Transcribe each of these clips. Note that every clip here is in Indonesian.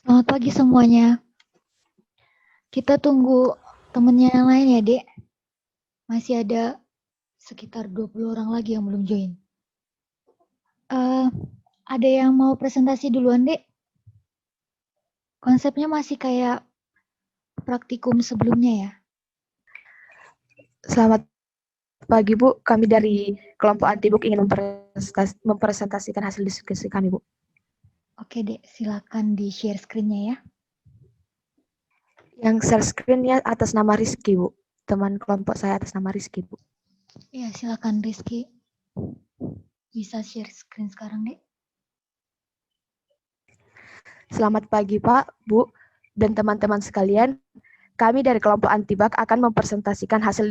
Selamat pagi semuanya. Kita tunggu temennya yang lain ya, Dek. Masih ada sekitar 20 orang lagi yang belum join. Eh, ada yang mau presentasi duluan, Dek? Konsepnya masih kayak praktikum sebelumnya ya. Selamat pagi, Bu. Kami dari kelompok Antibuk ingin mempresentasikan hasil diskusi kami, Bu. Oke, Dek. Silakan di-share screen-nya ya. Yang share screen-nya atas nama Rizky, Bu. Teman kelompok saya atas nama Rizky, Bu. Iya, silakan Rizky. Bisa share screen sekarang, Dek. Selamat pagi, Pak, Bu, dan teman-teman sekalian. Kami dari kelompok Antibak akan mempresentasikan hasil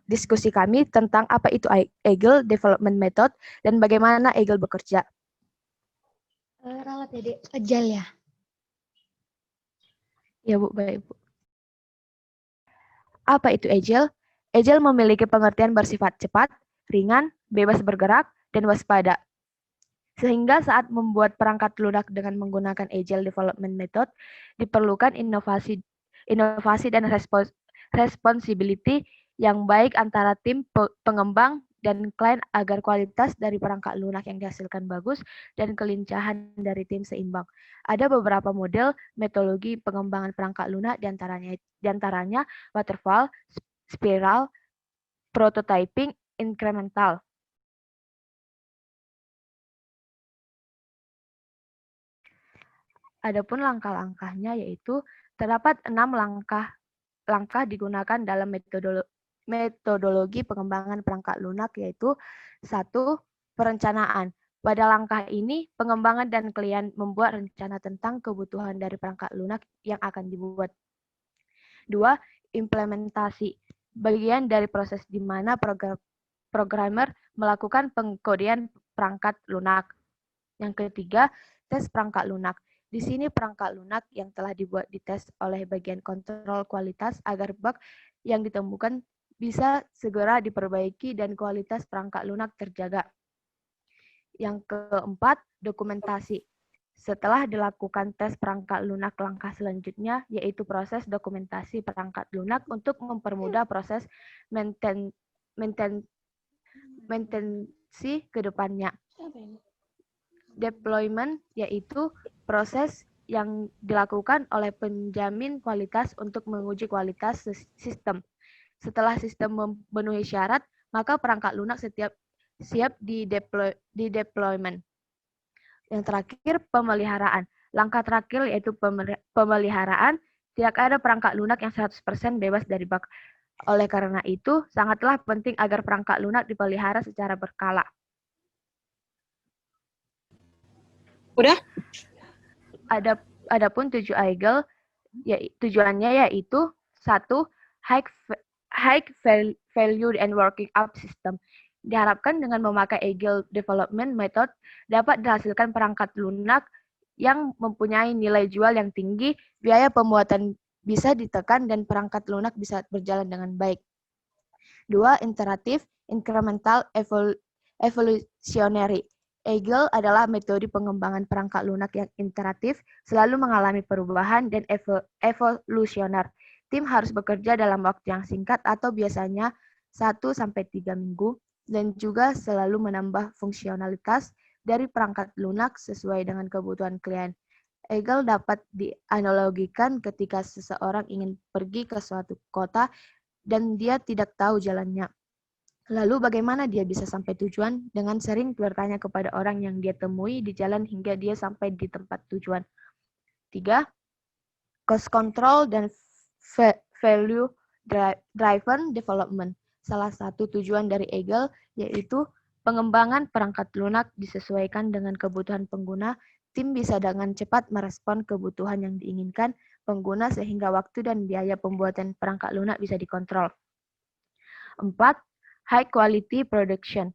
diskusi kami tentang apa itu Agile Development Method dan bagaimana Agile bekerja. Ralat ya, Dek. Agile ya. Ya, Bu, baik, Bu. Apa itu Agile? Agile memiliki pengertian bersifat cepat, ringan, bebas bergerak, dan waspada. Sehingga saat membuat perangkat lunak dengan menggunakan Agile Development Method, diperlukan inovasi dan responsibility yang baik antara tim pengembang dan klien agar kualitas dari perangkat lunak yang dihasilkan bagus dan kelincahan dari tim seimbang. Ada beberapa model metodologi pengembangan perangkat lunak diantaranya waterfall, spiral, prototyping, incremental. Adapun langkah-langkahnya yaitu terdapat 6 langkah digunakan dalam metodologi pengembangan perangkat lunak yaitu 1. Perencanaan. Pada langkah ini, pengembangan dan klien membuat rencana tentang kebutuhan dari perangkat lunak yang akan dibuat. 2. Implementasi. Bagian dari proses di mana programmer melakukan pengkodean perangkat lunak. Yang ketiga, tes perangkat lunak. Di sini perangkat lunak yang telah dibuat dites oleh bagian kontrol kualitas agar bug yang ditemukan bisa segera diperbaiki dan kualitas perangkat lunak terjaga. Yang keempat, dokumentasi. Setelah dilakukan tes perangkat lunak, langkah selanjutnya yaitu proses dokumentasi perangkat lunak untuk mempermudah proses maintenance ke depannya. Deployment yaitu proses yang dilakukan oleh penjamin kualitas untuk menguji kualitas sistem. Setelah sistem memenuhi syarat, maka perangkat lunak siap di deployment. Yang terakhir, pemeliharaan. Langkah terakhir yaitu pemeliharaan. Tidak ada perangkat lunak yang 100% bebas dari bug. Oleh karena itu, sangatlah penting agar perangkat lunak dipelihara secara berkala. Udah? Adapun tujuannya yaitu 1. High value and working up system. Diharapkan dengan memakai Agile Development Method dapat dihasilkan perangkat lunak yang mempunyai nilai jual yang tinggi, biaya pembuatan bisa ditekan, dan perangkat lunak bisa berjalan dengan baik. 2. Iteratif, incremental, evolutionary. Agile adalah metode pengembangan perangkat lunak yang iteratif, selalu mengalami perubahan dan evolusioner. Tim harus bekerja dalam waktu yang singkat atau biasanya 1-3 minggu, dan juga selalu menambah fungsionalitas dari perangkat lunak sesuai dengan kebutuhan klien. Agile dapat dianalogikan ketika seseorang ingin pergi ke suatu kota dan dia tidak tahu jalannya. Lalu bagaimana dia bisa sampai tujuan? Dengan sering bertanya kepada orang yang dia temui di jalan hingga dia sampai di tempat tujuan. 3. Cost control dan value driven development. Salah satu tujuan dari Agile yaitu pengembangan perangkat lunak disesuaikan dengan kebutuhan pengguna. Tim bisa dengan cepat merespon kebutuhan yang diinginkan pengguna sehingga waktu dan biaya pembuatan perangkat lunak bisa dikontrol. 4. High quality production.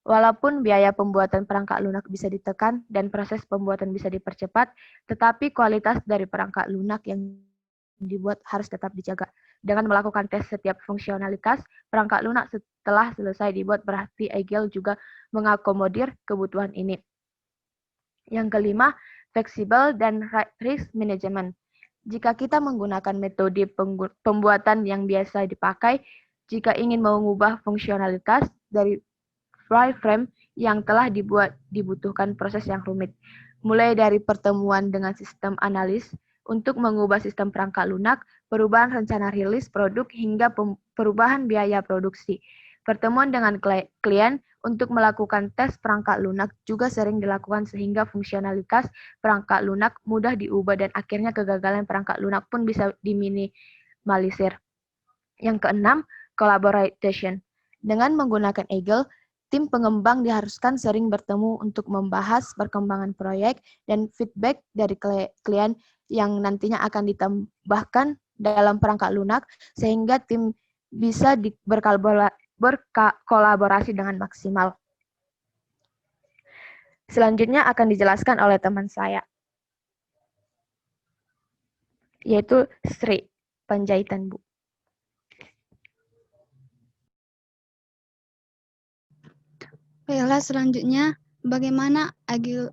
Walaupun biaya pembuatan perangkat lunak bisa ditekan dan proses pembuatan bisa dipercepat, tetapi kualitas dari perangkat lunak yang dibuat harus tetap dijaga. Dengan melakukan tes setiap fungsionalitas, perangkat lunak setelah selesai dibuat berarti Agile juga mengakomodir kebutuhan ini. Yang kelima, fleksibel, dan risk management. Jika kita menggunakan metode pembuatan yang biasa dipakai, jika ingin mengubah fungsionalitas dari wireframe yang telah dibuat, dibutuhkan proses yang rumit, mulai dari pertemuan dengan sistem analis untuk mengubah sistem perangkat lunak, perubahan rencana rilis produk, hingga perubahan biaya produksi. Pertemuan dengan klien untuk melakukan tes perangkat lunak juga sering dilakukan sehingga fungsionalitas perangkat lunak mudah diubah dan akhirnya kegagalan perangkat lunak pun bisa diminimalisir. Yang keenam, collaboration. Dengan menggunakan Agile, tim pengembang diharuskan sering bertemu untuk membahas perkembangan proyek dan feedback dari klien yang nantinya akan ditambahkan dalam perangkat lunak sehingga tim bisa berkolaborasi dengan maksimal. Selanjutnya akan dijelaskan oleh teman saya, yaitu Sri Panjaitan, Bu. Baiklah, selanjutnya bagaimana Agile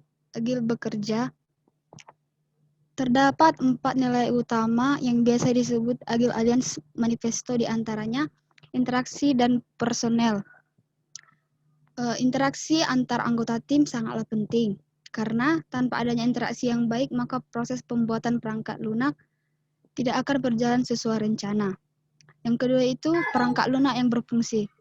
bekerja? Terdapat 4 nilai utama yang biasa disebut Agile Alliance Manifesto, diantaranya interaksi dan personel. Interaksi antar anggota tim sangatlah penting, karena tanpa adanya interaksi yang baik maka proses pembuatan perangkat lunak tidak akan berjalan sesuai rencana. Yang kedua itu perangkat lunak yang berfungsi.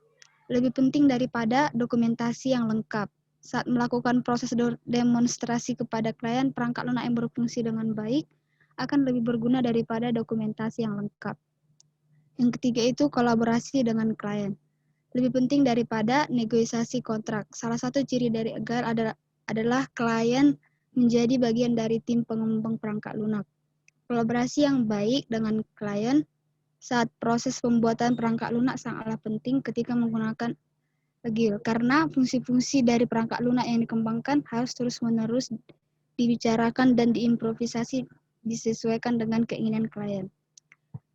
Lebih penting daripada dokumentasi yang lengkap. Saat melakukan proses demonstrasi kepada klien, perangkat lunak yang berfungsi dengan baik akan lebih berguna daripada dokumentasi yang lengkap. Yang ketiga itu kolaborasi dengan klien. Lebih penting daripada negosiasi kontrak. Salah satu ciri dari Agile adalah klien menjadi bagian dari tim pengembang perangkat lunak. Kolaborasi yang baik dengan klien saat proses pembuatan perangkat lunak sangatlah penting ketika menggunakan Agile, karena fungsi-fungsi dari perangkat lunak yang dikembangkan harus terus-menerus dibicarakan dan diimprovisasi disesuaikan dengan keinginan klien.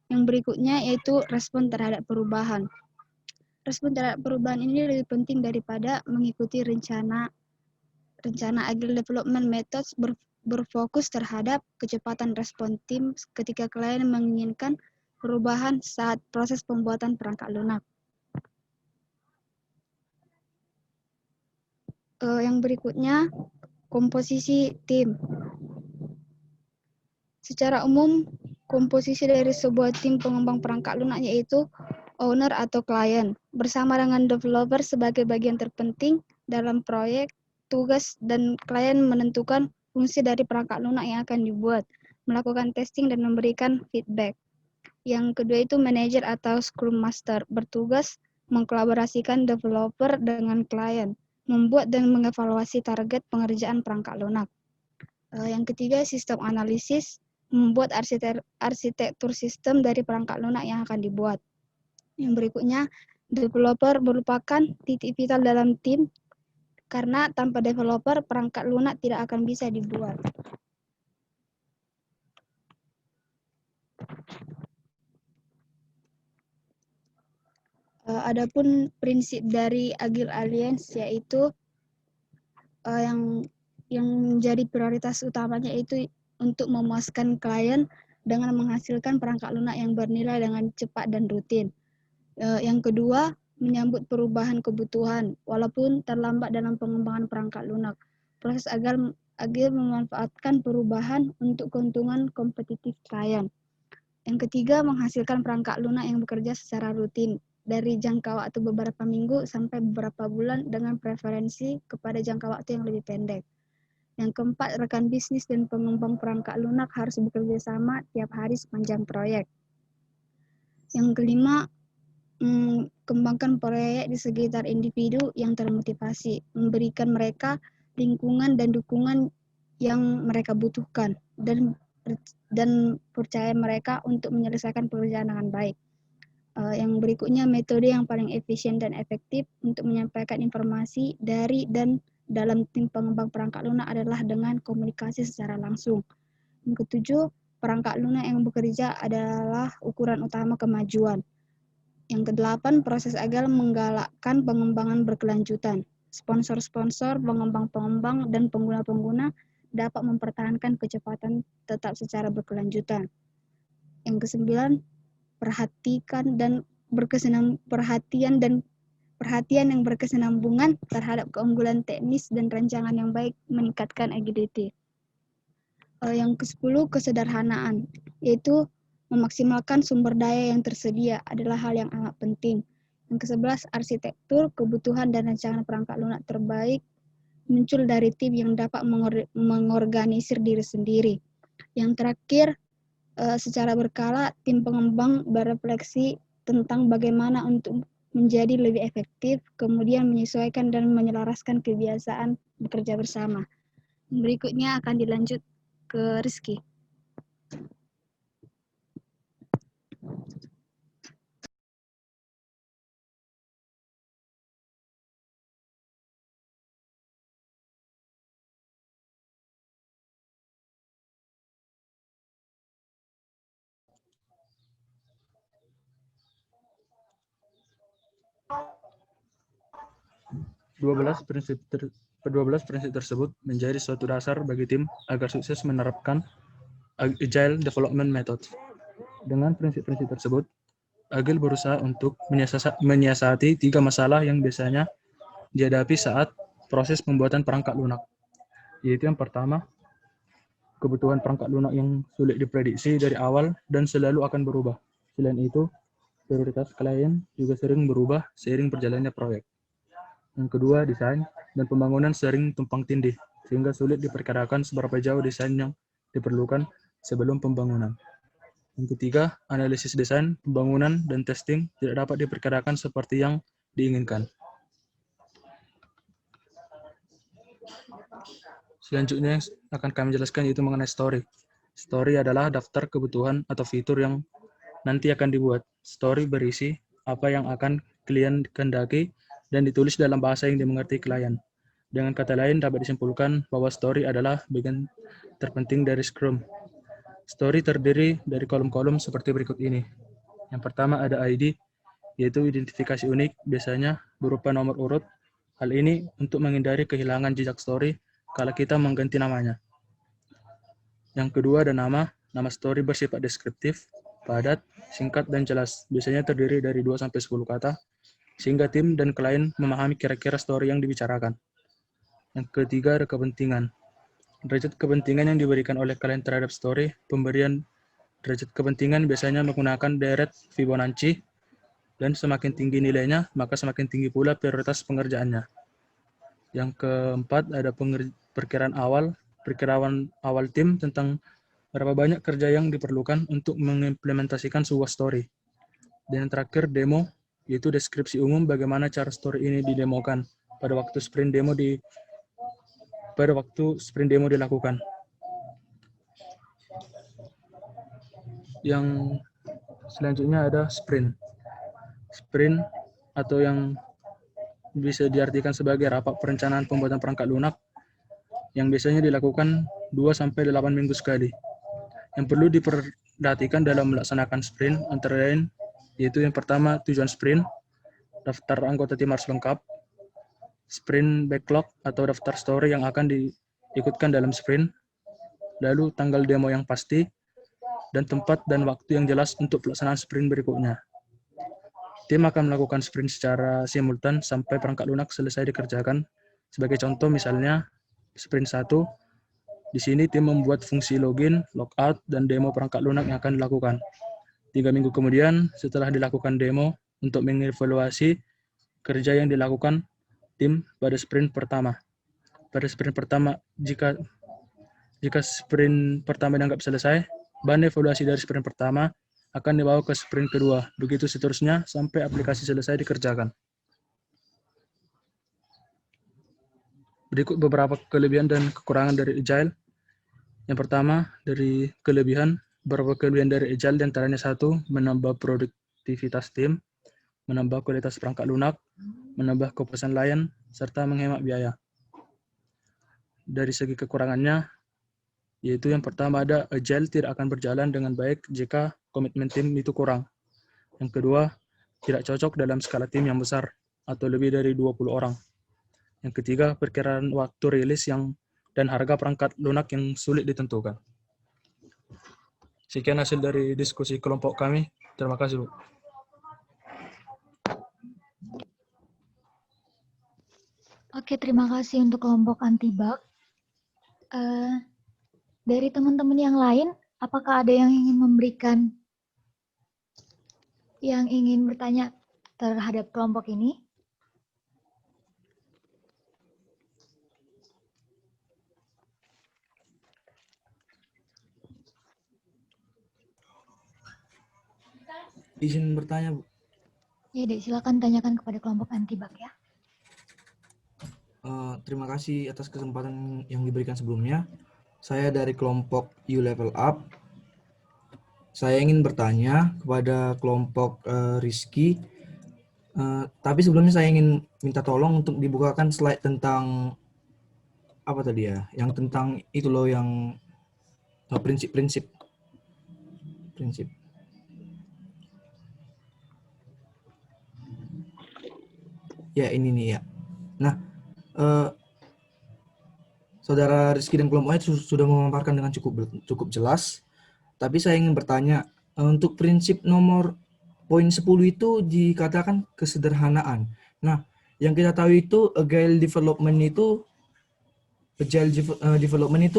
Yang berikutnya yaitu respon terhadap perubahan. Respon terhadap perubahan ini lebih penting daripada mengikuti rencana Agile Development Methods berfokus terhadap kecepatan respon tim ketika klien menginginkan perubahan saat proses pembuatan perangkat lunak. Yang berikutnya, komposisi tim. Secara umum, komposisi dari sebuah tim pengembang perangkat lunak yaitu owner atau klien, bersama dengan developer sebagai bagian terpenting dalam proyek, tugas, dan klien menentukan fungsi dari perangkat lunak yang akan dibuat, melakukan testing, dan memberikan feedback. Yang kedua itu manajer atau scrum master, bertugas mengkolaborasikan developer dengan klien, membuat dan mengevaluasi target pengerjaan perangkat lunak. Yang ketiga, sistem analisis, membuat arsitektur sistem dari perangkat lunak yang akan dibuat. Yang berikutnya, developer merupakan titik vital dalam tim, karena tanpa developer, perangkat lunak tidak akan bisa dibuat. Adapun prinsip dari Agile Alliance yaitu yang menjadi prioritas utamanya itu untuk memuaskan klien dengan menghasilkan perangkat lunak yang bernilai dengan cepat dan rutin. Yang kedua, menyambut perubahan kebutuhan walaupun terlambat dalam pengembangan perangkat lunak. Proses Agile memanfaatkan perubahan untuk keuntungan kompetitif klien. Yang ketiga, menghasilkan perangkat lunak yang bekerja secara rutin dari jangka waktu beberapa minggu sampai beberapa bulan dengan preferensi kepada jangka waktu yang lebih pendek. Yang keempat, rekan bisnis dan pengembang perangkat lunak harus bekerja sama tiap hari sepanjang proyek. Yang kelima, kembangkan proyek di sekitar individu yang termotivasi, memberikan mereka lingkungan dan dukungan yang mereka butuhkan, dan percaya mereka untuk menyelesaikan pekerjaan dengan baik. Yang berikutnya, metode yang paling efisien dan efektif untuk menyampaikan informasi dari dan dalam tim pengembang perangkat lunak adalah dengan komunikasi secara langsung. Yang ketujuh, perangkat lunak yang bekerja adalah ukuran utama kemajuan. Yang kedelapan, proses Agile menggalakkan pengembangan berkelanjutan. Sponsor-sponsor, pengembang-pengembang, dan pengguna-pengguna dapat mempertahankan kecepatan tetap secara berkelanjutan. Yang kesembilan, perhatian yang berkesinambungan terhadap keunggulan teknis dan rancangan yang baik meningkatkan agility. Yang ke-10, kesederhanaan, yaitu memaksimalkan sumber daya yang tersedia adalah hal yang amat penting. Yang ke-11, arsitektur, kebutuhan dan rancangan perangkat lunak terbaik muncul dari tim yang dapat mengorganisir diri sendiri. Yang terakhir, secara berkala, tim pengembang berefleksi tentang bagaimana untuk menjadi lebih efektif, kemudian menyesuaikan dan menyelaraskan kebiasaan bekerja bersama. Berikutnya akan dilanjut ke Rizky. Kedua belas prinsip tersebut menjadi suatu dasar bagi tim agar sukses menerapkan Agile Development Method. Dengan prinsip-prinsip tersebut, Agile berusaha untuk menyiasati 3 masalah yang biasanya dihadapi saat proses pembuatan perangkat lunak. Yaitu yang pertama, kebutuhan perangkat lunak yang sulit diprediksi dari awal dan selalu akan berubah. Selain itu, prioritas klien juga sering berubah seiring berjalannya proyek. Yang kedua, desain dan pembangunan sering tumpang tindih, sehingga sulit diperkirakan seberapa jauh desain yang diperlukan sebelum pembangunan. Yang ketiga, analisis desain, pembangunan, dan testing tidak dapat diperkirakan seperti yang diinginkan. Selanjutnya yang akan kami jelaskan yaitu mengenai story. Story adalah daftar kebutuhan atau fitur yang nanti akan dibuat. Story berisi apa yang akan klien kehendaki dan ditulis dalam bahasa yang dimengerti klien. Dengan kata lain, dapat disimpulkan bahwa story adalah bagian terpenting dari Scrum. Story terdiri dari kolom-kolom seperti berikut ini. Yang pertama ada ID, yaitu identifikasi unik, biasanya berupa nomor urut. Hal ini untuk menghindari kehilangan jejak story kalau kita mengganti namanya. Yang kedua ada nama. Nama story bersifat deskriptif, padat, singkat, dan jelas. Biasanya terdiri dari 2-10 kata, sehingga tim dan klien memahami kira-kira story yang dibicarakan. Yang ketiga ada kepentingan. Derajat kepentingan yang diberikan oleh klien terhadap story. Pemberian derajat kepentingan biasanya menggunakan deret Fibonacci, dan semakin tinggi nilainya, maka semakin tinggi pula prioritas pengerjaannya. Yang keempat ada perkiraan awal tim tentang berapa banyak kerja yang diperlukan untuk mengimplementasikan sebuah story. Dan yang terakhir demo, yaitu deskripsi umum bagaimana cara story ini didemokan pada waktu sprint demo dilakukan. Yang selanjutnya ada sprint. Sprint atau yang bisa diartikan sebagai rapat perencanaan pembuatan perangkat lunak yang biasanya dilakukan 2-8 minggu sekali. Yang perlu diperhatikan dalam melaksanakan sprint antara lain yaitu yang pertama tujuan sprint, daftar anggota tim harus lengkap, sprint backlog atau daftar story yang akan diikutkan dalam sprint, lalu tanggal demo yang pasti, dan tempat dan waktu yang jelas untuk pelaksanaan sprint berikutnya. Tim akan melakukan sprint secara simultan sampai perangkat lunak selesai dikerjakan. Sebagai contoh misalnya sprint 1, di sini tim membuat fungsi login, logout, dan demo perangkat lunak yang akan dilakukan. 3 minggu kemudian, setelah dilakukan demo, untuk mengevaluasi kerja yang dilakukan tim pada sprint pertama. Pada sprint pertama, jika sprint pertama dianggap selesai, bahan evaluasi dari sprint pertama akan dibawa ke sprint kedua. Begitu seterusnya sampai aplikasi selesai dikerjakan. Berikut beberapa kelebihan dan kekurangan dari Agile. Yang pertama, dari kelebihan, beberapa kelebihan dari Agile diantaranya 1, menambah produktivitas tim, menambah kualitas perangkat lunak, menambah kepuasan klien, serta menghemat biaya. Dari segi kekurangannya, yaitu yang pertama ada Agile tidak akan berjalan dengan baik jika komitmen tim itu kurang. Yang kedua, tidak cocok dalam skala tim yang besar atau lebih dari 20 orang. Yang ketiga, perkiraan waktu rilis yang dan harga perangkat lunak yang sulit ditentukan. Sekian hasil dari diskusi kelompok kami. Terima kasih, Bu. Oke, terima kasih untuk kelompok anti-bug. Dari teman-teman yang lain, apakah ada yang ingin bertanya terhadap kelompok ini? Izin bertanya, Bu. Ya, Dek, silakan tanyakan kepada kelompok anti-bug ya. Terima kasih atas kesempatan yang diberikan sebelumnya. Saya dari kelompok You Level Up. Saya ingin bertanya kepada kelompok Rizky. Tapi sebelumnya saya ingin minta tolong untuk dibukakan slide tentang apa tadi ya? Yang tentang itu loh, yang prinsip. Ya, ini nih ya. Nah, Saudara Rizky dan kelompoknya sudah memaparkan dengan cukup jelas. Tapi saya ingin bertanya, untuk prinsip nomor poin 10 itu dikatakan kesederhanaan. Nah, yang kita tahu itu agile development itu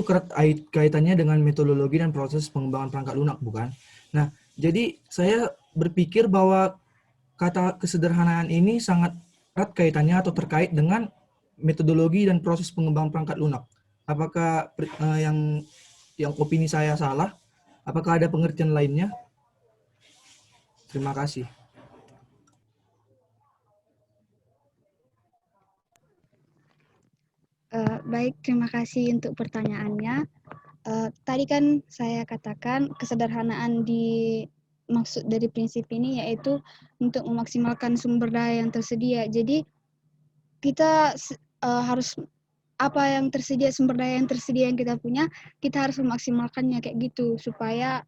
erat kaitannya dengan metodologi dan proses pengembangan perangkat lunak, bukan? Nah, jadi saya berpikir bahwa kata kesederhanaan ini sangat erat kaitannya atau terkait dengan metodologi dan proses pengembangan perangkat lunak. Apakah yang opini saya salah? Apakah ada pengertian lainnya? Terima kasih. Baik, terima kasih untuk pertanyaannya. Tadi kan saya katakan kesederhanaan maksud dari prinsip ini yaitu untuk memaksimalkan sumber daya yang tersedia. Jadi kita harus apa yang tersedia, sumber daya yang tersedia yang kita punya, kita harus memaksimalkannya kayak gitu supaya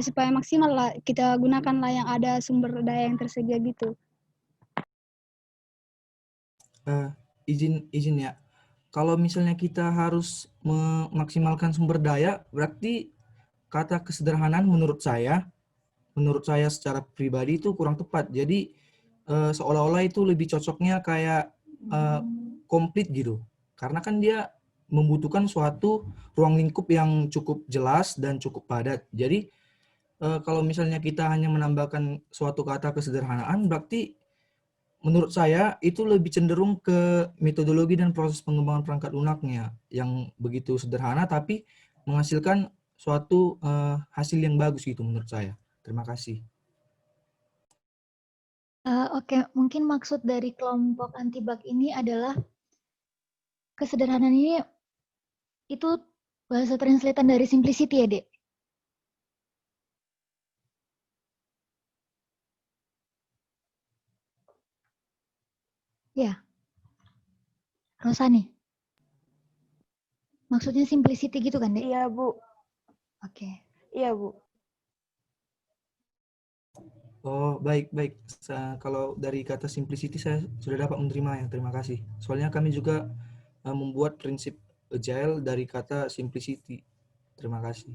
supaya maksimal lah, kita gunakanlah yang ada sumber daya yang tersedia gitu. Izin ya. Kalau misalnya kita harus memaksimalkan sumber daya, berarti kata kesederhanaan menurut saya secara pribadi itu kurang tepat. Jadi seolah-olah itu lebih cocoknya kayak komplit gitu. Karena kan dia membutuhkan suatu ruang lingkup yang cukup jelas dan cukup padat. Jadi kalau misalnya kita hanya menambahkan suatu kata kesederhanaan, berarti menurut saya itu lebih cenderung ke metodologi dan proses pengembangan perangkat lunaknya yang begitu sederhana tapi menghasilkan suatu hasil yang bagus gitu menurut saya. Terima kasih. Oke, mungkin maksud dari kelompok anti-bug ini adalah kesederhanaan ini itu bahasa translatean dari simplicity ya, Dek? Ya. Rosani. Maksudnya simplicity gitu kan, Dek? Iya, Bu. Oke. Iya, Bu. Oh, baik. Kalau dari kata simplicity saya sudah dapat menerima ya. Terima kasih. Soalnya kami juga membuat prinsip agile dari kata simplicity. Terima kasih.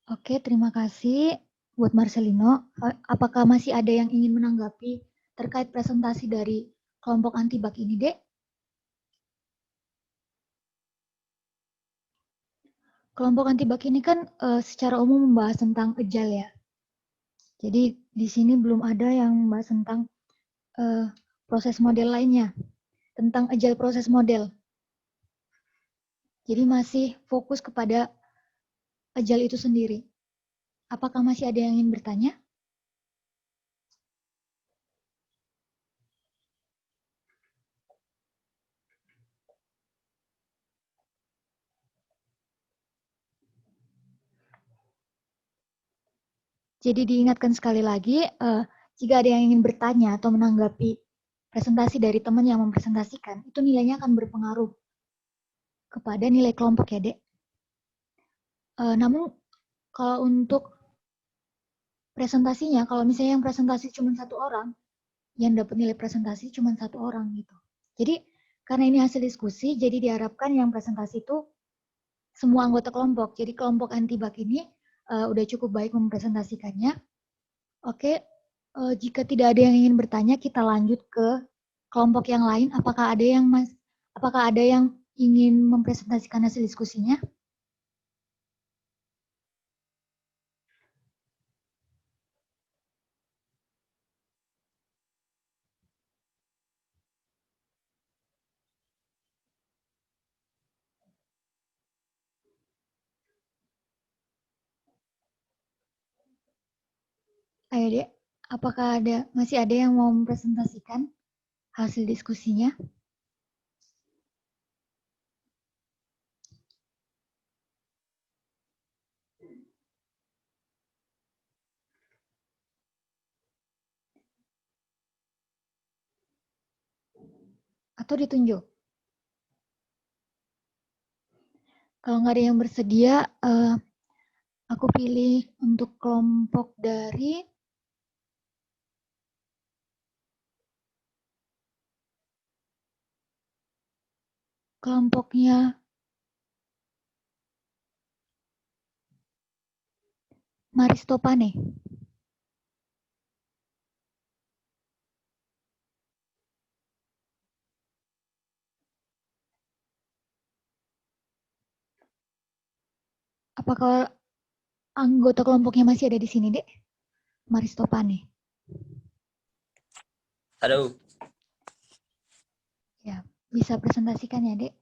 Oke, terima kasih buat Marcelino. Apakah masih ada yang ingin menanggapi terkait presentasi dari kelompok anti-bug ini, Dek? Kelompok anti-bug ini kan secara umum membahas tentang agile ya. Jadi di sini belum ada yang membahas tentang proses model lainnya, tentang agile proses model. Jadi masih fokus kepada agile itu sendiri. Apakah masih ada yang ingin bertanya? Jadi diingatkan sekali lagi, jika ada yang ingin bertanya atau menanggapi presentasi dari teman yang mempresentasikan, itu nilainya akan berpengaruh kepada nilai kelompok ya, Dek. Namun kalau untuk presentasinya, kalau misalnya yang presentasi cuma satu orang, yang dapat nilai presentasi cuma 1 orang gitu. Jadi karena ini hasil diskusi, jadi diharapkan yang presentasi itu semua anggota kelompok. Jadi kelompok antibak ini udah cukup baik mempresentasikannya. Oke, jika tidak ada yang ingin bertanya, kita lanjut ke kelompok yang lain. Apakah ada yang ingin mempresentasikan hasil diskusinya? Ayo Dek, apakah masih ada yang mau mempresentasikan hasil diskusinya? Atau ditunjuk? Kalau nggak ada yang bersedia, aku pilih untuk kelompok dari kelompoknya Maristopane. Apakah anggota kelompoknya masih ada di sini, Dek? Maristopane. Halo. Ya, bisa presentasikan ya, Dek?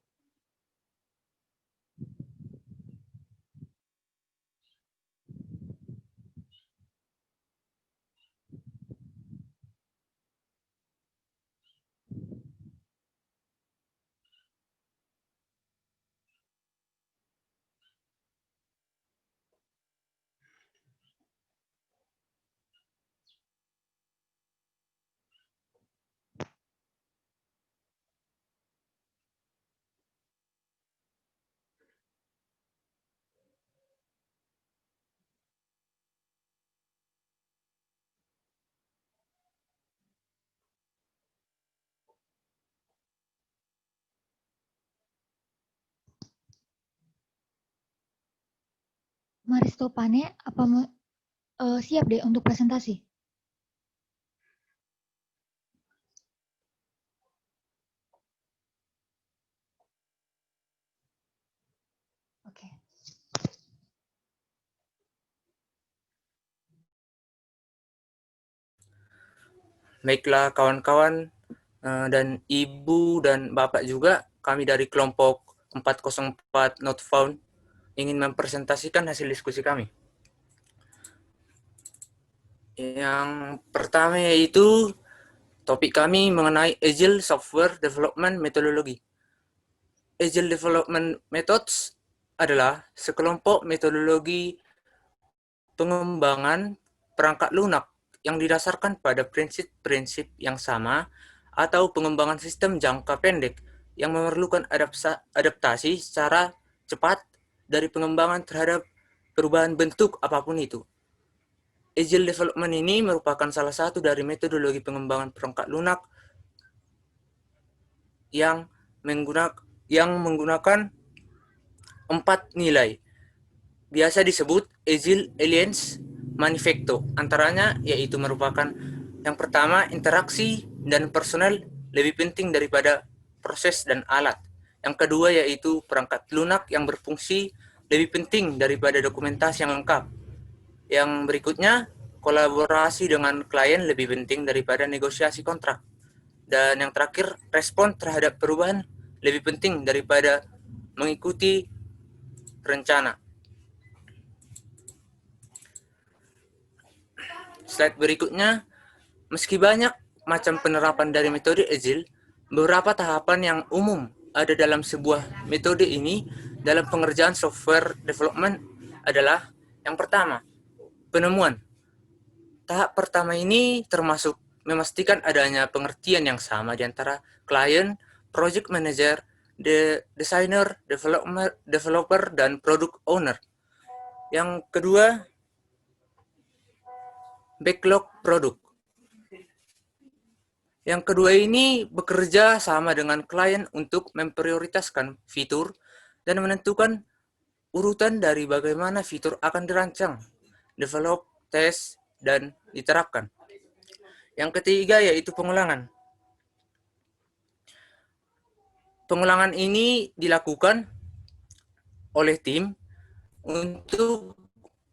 Maristopane, siap deh untuk presentasi? Oke. Baiklah kawan-kawan dan Ibu dan Bapak juga, kami dari kelompok 404 Not Found ingin mempresentasikan hasil diskusi kami. Yang pertama yaitu topik kami mengenai Agile Software Development Methodology. Agile Development Methods adalah sekelompok metodologi pengembangan perangkat lunak yang didasarkan pada prinsip-prinsip yang sama atau pengembangan sistem jangka pendek yang memerlukan adaptasi secara cepat dari pengembangan terhadap perubahan bentuk apapun itu. Agile Development ini merupakan salah satu dari metodologi pengembangan perangkat lunak yang menggunakan 4 nilai. Biasa disebut Agile Alliance Manifesto. Antaranya yaitu merupakan yang pertama, interaksi dan personel lebih penting daripada proses dan alat. Yang kedua yaitu perangkat lunak yang berfungsi lebih penting daripada dokumentasi yang lengkap. Yang berikutnya, kolaborasi dengan klien lebih penting daripada negosiasi kontrak. Dan yang terakhir, respon terhadap perubahan lebih penting daripada mengikuti rencana. Slide berikutnya, meski banyak macam penerapan dari metode Agile, beberapa tahapan yang umum ada dalam sebuah metode ini dalam pengerjaan software development adalah yang pertama, penemuan. Tahap pertama ini termasuk memastikan adanya pengertian yang sama di antara klien, project manager, designer, developer, dan product owner. Yang kedua, backlog produk. Yang kedua ini bekerja sama dengan klien untuk memprioritaskan fitur dan menentukan urutan dari bagaimana fitur akan dirancang, develop, tes, dan diterapkan. Yang ketiga yaitu pengulangan. Pengulangan ini dilakukan oleh tim untuk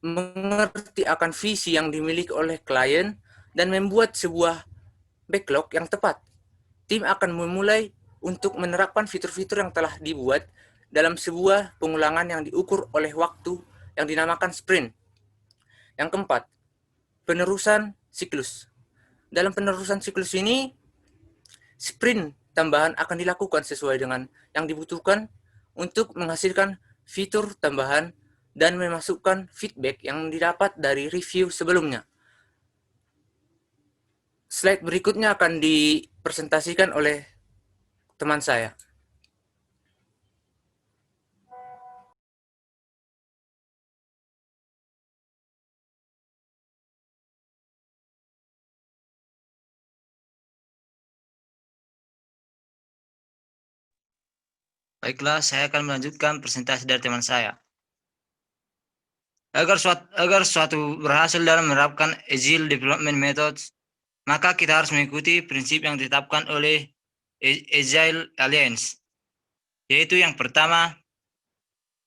mengerti akan visi yang dimiliki oleh klien dan membuat sebuah backlog yang tepat. Tim akan memulai untuk menerapkan fitur-fitur yang telah dibuat dalam sebuah pengulangan yang diukur oleh waktu yang dinamakan sprint. Yang keempat, penerusan siklus. Dalam penerusan siklus ini, sprint tambahan akan dilakukan sesuai dengan yang dibutuhkan untuk menghasilkan fitur tambahan dan memasukkan feedback yang didapat dari review sebelumnya. Slide berikutnya akan dipresentasikan oleh teman saya. Baiklah, saya akan melanjutkan presentasi dari teman saya. Agar suatu berhasil dalam menerapkan Agile Development Methods, maka kita harus mengikuti prinsip yang ditetapkan oleh Agile Alliance, yaitu yang pertama,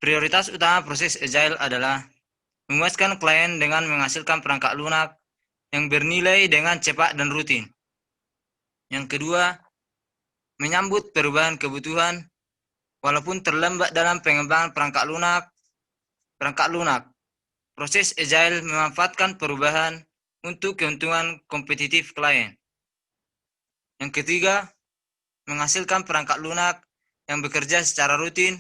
prioritas utama proses Agile adalah memuaskan klien dengan menghasilkan perangkat lunak yang bernilai dengan cepat dan rutin. Yang kedua, menyambut perubahan kebutuhan walaupun terlambat dalam pengembangan perangkat lunak. Proses Agile memanfaatkan perubahan untuk keuntungan kompetitif klien. Yang ketiga, menghasilkan perangkat lunak yang bekerja secara rutin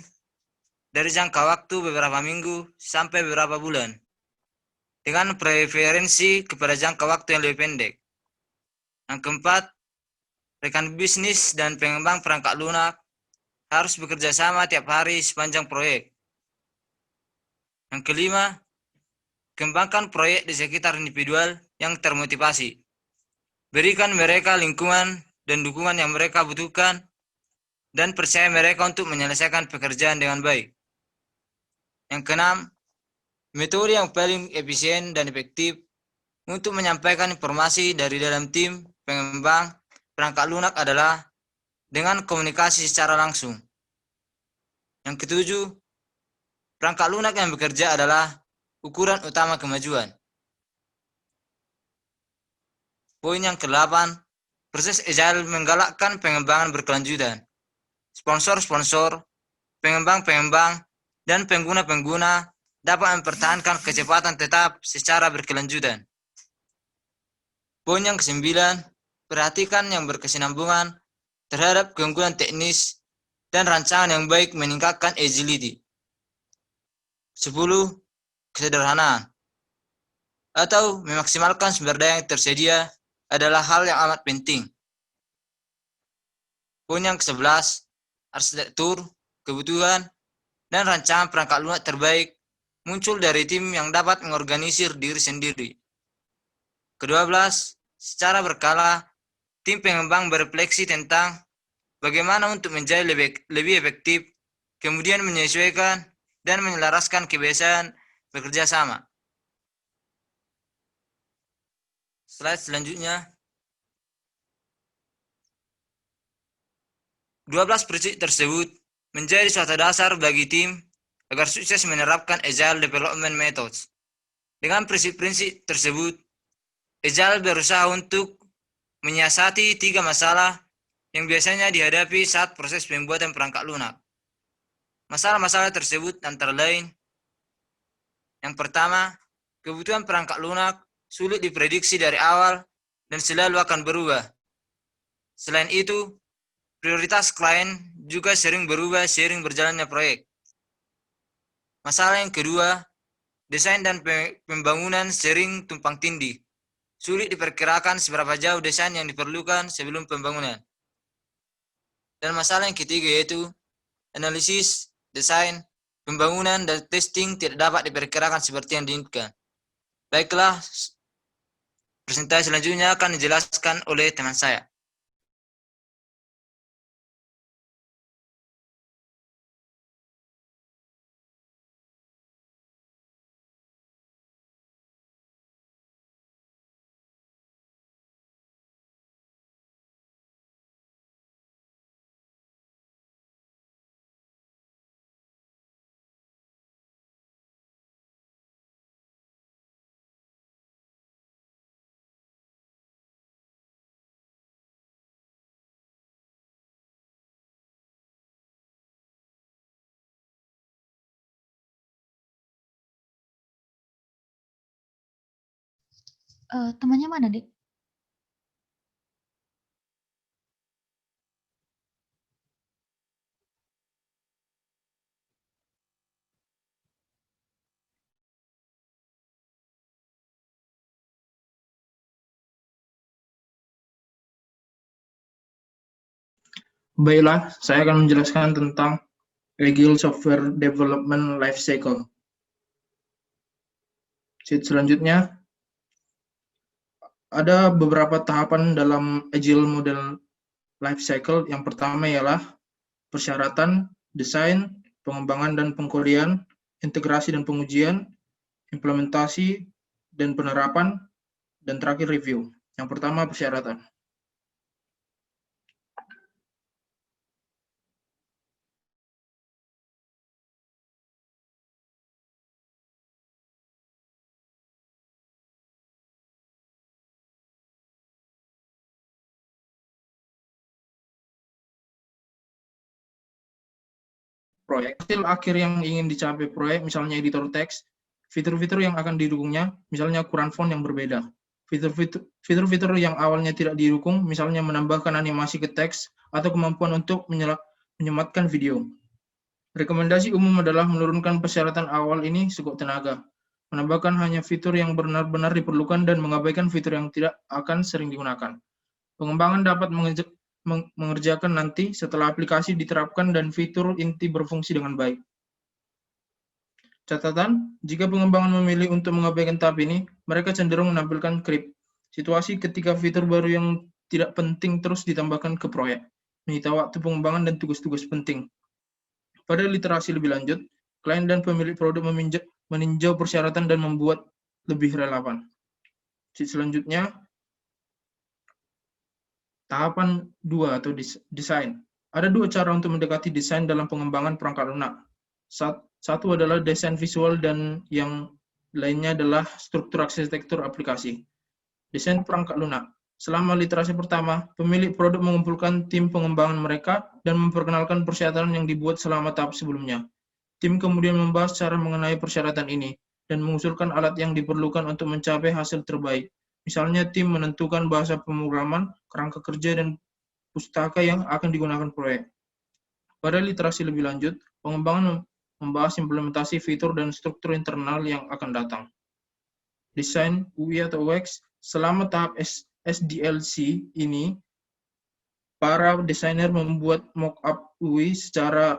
dari jangka waktu beberapa minggu sampai beberapa bulan, dengan preferensi kepada jangka waktu yang lebih pendek. Yang keempat, rekan bisnis dan pengembang perangkat lunak harus bekerja sama tiap hari sepanjang proyek. Yang kelima, kembangkan proyek di sekitar individual yang termotivasi. Berikan mereka lingkungan dan dukungan yang mereka butuhkan dan percaya mereka untuk menyelesaikan pekerjaan dengan baik. Yang keenam, metode yang paling efisien dan efektif untuk menyampaikan informasi dari dalam tim pengembang perangkat lunak adalah dengan komunikasi secara langsung. Yang ketujuh, perangkat lunak yang bekerja adalah ukuran utama kemajuan. Poin yang ke-8, proses Agile menggalakkan pengembangan berkelanjutan. Sponsor-sponsor, pengembang-pengembang, dan pengguna-pengguna dapat mempertahankan kecepatan tetap secara berkelanjutan. Poin yang ke-9, perhatikan yang berkesinambungan terhadap keunggulan teknis dan rancangan yang baik meningkatkan agility. 10. Kesederhanaan atau memaksimalkan sumber daya yang tersedia adalah hal yang amat penting. Poin yang ke-11, arsitektur, kebutuhan, dan rancangan perangkat lunak terbaik muncul dari tim yang dapat mengorganisir diri sendiri. Ke-12, secara berkala, tim pengembang berefleksi tentang bagaimana untuk menjadi lebih efektif, kemudian menyesuaikan dan menyelaraskan kebiasaan bekerja sama. Slide selanjutnya. 12 prinsip tersebut menjadi suatu dasar bagi tim agar sukses menerapkan Agile Development Methods. Dengan prinsip-prinsip tersebut, Agile berusaha untuk menyiasati 3 masalah yang biasanya dihadapi saat proses pembuatan perangkat lunak. Masalah-masalah tersebut antara lain, yang pertama, kebutuhan perangkat lunak sulit diprediksi dari awal dan selalu akan berubah. Selain itu, prioritas klien juga sering berubah seiring berjalannya proyek. Masalah yang kedua, desain dan pembangunan sering tumpang tindih. Sulit diperkirakan seberapa jauh desain yang diperlukan sebelum pembangunan. Dan masalah yang ketiga yaitu analisis, desain, pembangunan, dan testing tidak dapat diperkirakan seperti yang diinginkan. Baiklah, presentasi selanjutnya akan dijelaskan oleh teman saya. Temannya mana, Dek? Baiklah, saya akan menjelaskan tentang Agile Software Development Life Cycle. Sheet selanjutnya, ada beberapa tahapan dalam Agile Model Life Cycle. Yang pertama ialah persyaratan, desain, pengembangan dan pengkodean, integrasi dan pengujian, implementasi dan penerapan, dan terakhir review. Yang pertama persyaratan. Proyek. Hasil akhir yang ingin dicapai proyek, misalnya editor teks, fitur-fitur yang akan didukungnya, misalnya ukuran font yang berbeda. Fitur-fitur yang awalnya tidak didukung, misalnya menambahkan animasi ke teks, atau kemampuan untuk menyematkan video. Rekomendasi umum adalah menurunkan persyaratan awal ini sekuat tenaga, menambahkan hanya fitur yang benar-benar diperlukan dan mengabaikan fitur yang tidak akan sering digunakan. Pengembangan dapat mengerjakan nanti setelah aplikasi diterapkan dan fitur inti berfungsi dengan baik. Catatan, jika pengembangan memilih untuk mengabaikan tahap ini, mereka cenderung menampilkan creep. Situasi ketika fitur baru yang tidak penting terus ditambahkan ke proyek, menyita waktu pengembangan dan tugas-tugas penting. Pada literasi lebih lanjut, klien dan pemilik produk meninjau persyaratan dan membuat lebih relevan. Selanjutnya, tahapan 2 atau desain. Ada dua cara untuk mendekati desain dalam pengembangan perangkat lunak. Satu adalah desain visual dan yang lainnya adalah struktur arsitektur aplikasi. Desain perangkat lunak. Selama literasi pertama, pemilik produk mengumpulkan tim pengembangan mereka dan memperkenalkan persyaratan yang dibuat selama tahap sebelumnya. Tim kemudian membahas cara mengenai persyaratan ini dan mengusulkan alat yang diperlukan untuk mencapai hasil terbaik. Misalnya, tim menentukan bahasa pemrograman, kerangka kerja, dan pustaka yang akan digunakan proyek. Pada literasi lebih lanjut, pengembangan membahas implementasi fitur dan struktur internal yang akan datang. Desain UI atau UX, selama tahap SDLC ini, para desainer membuat mock-up UI secara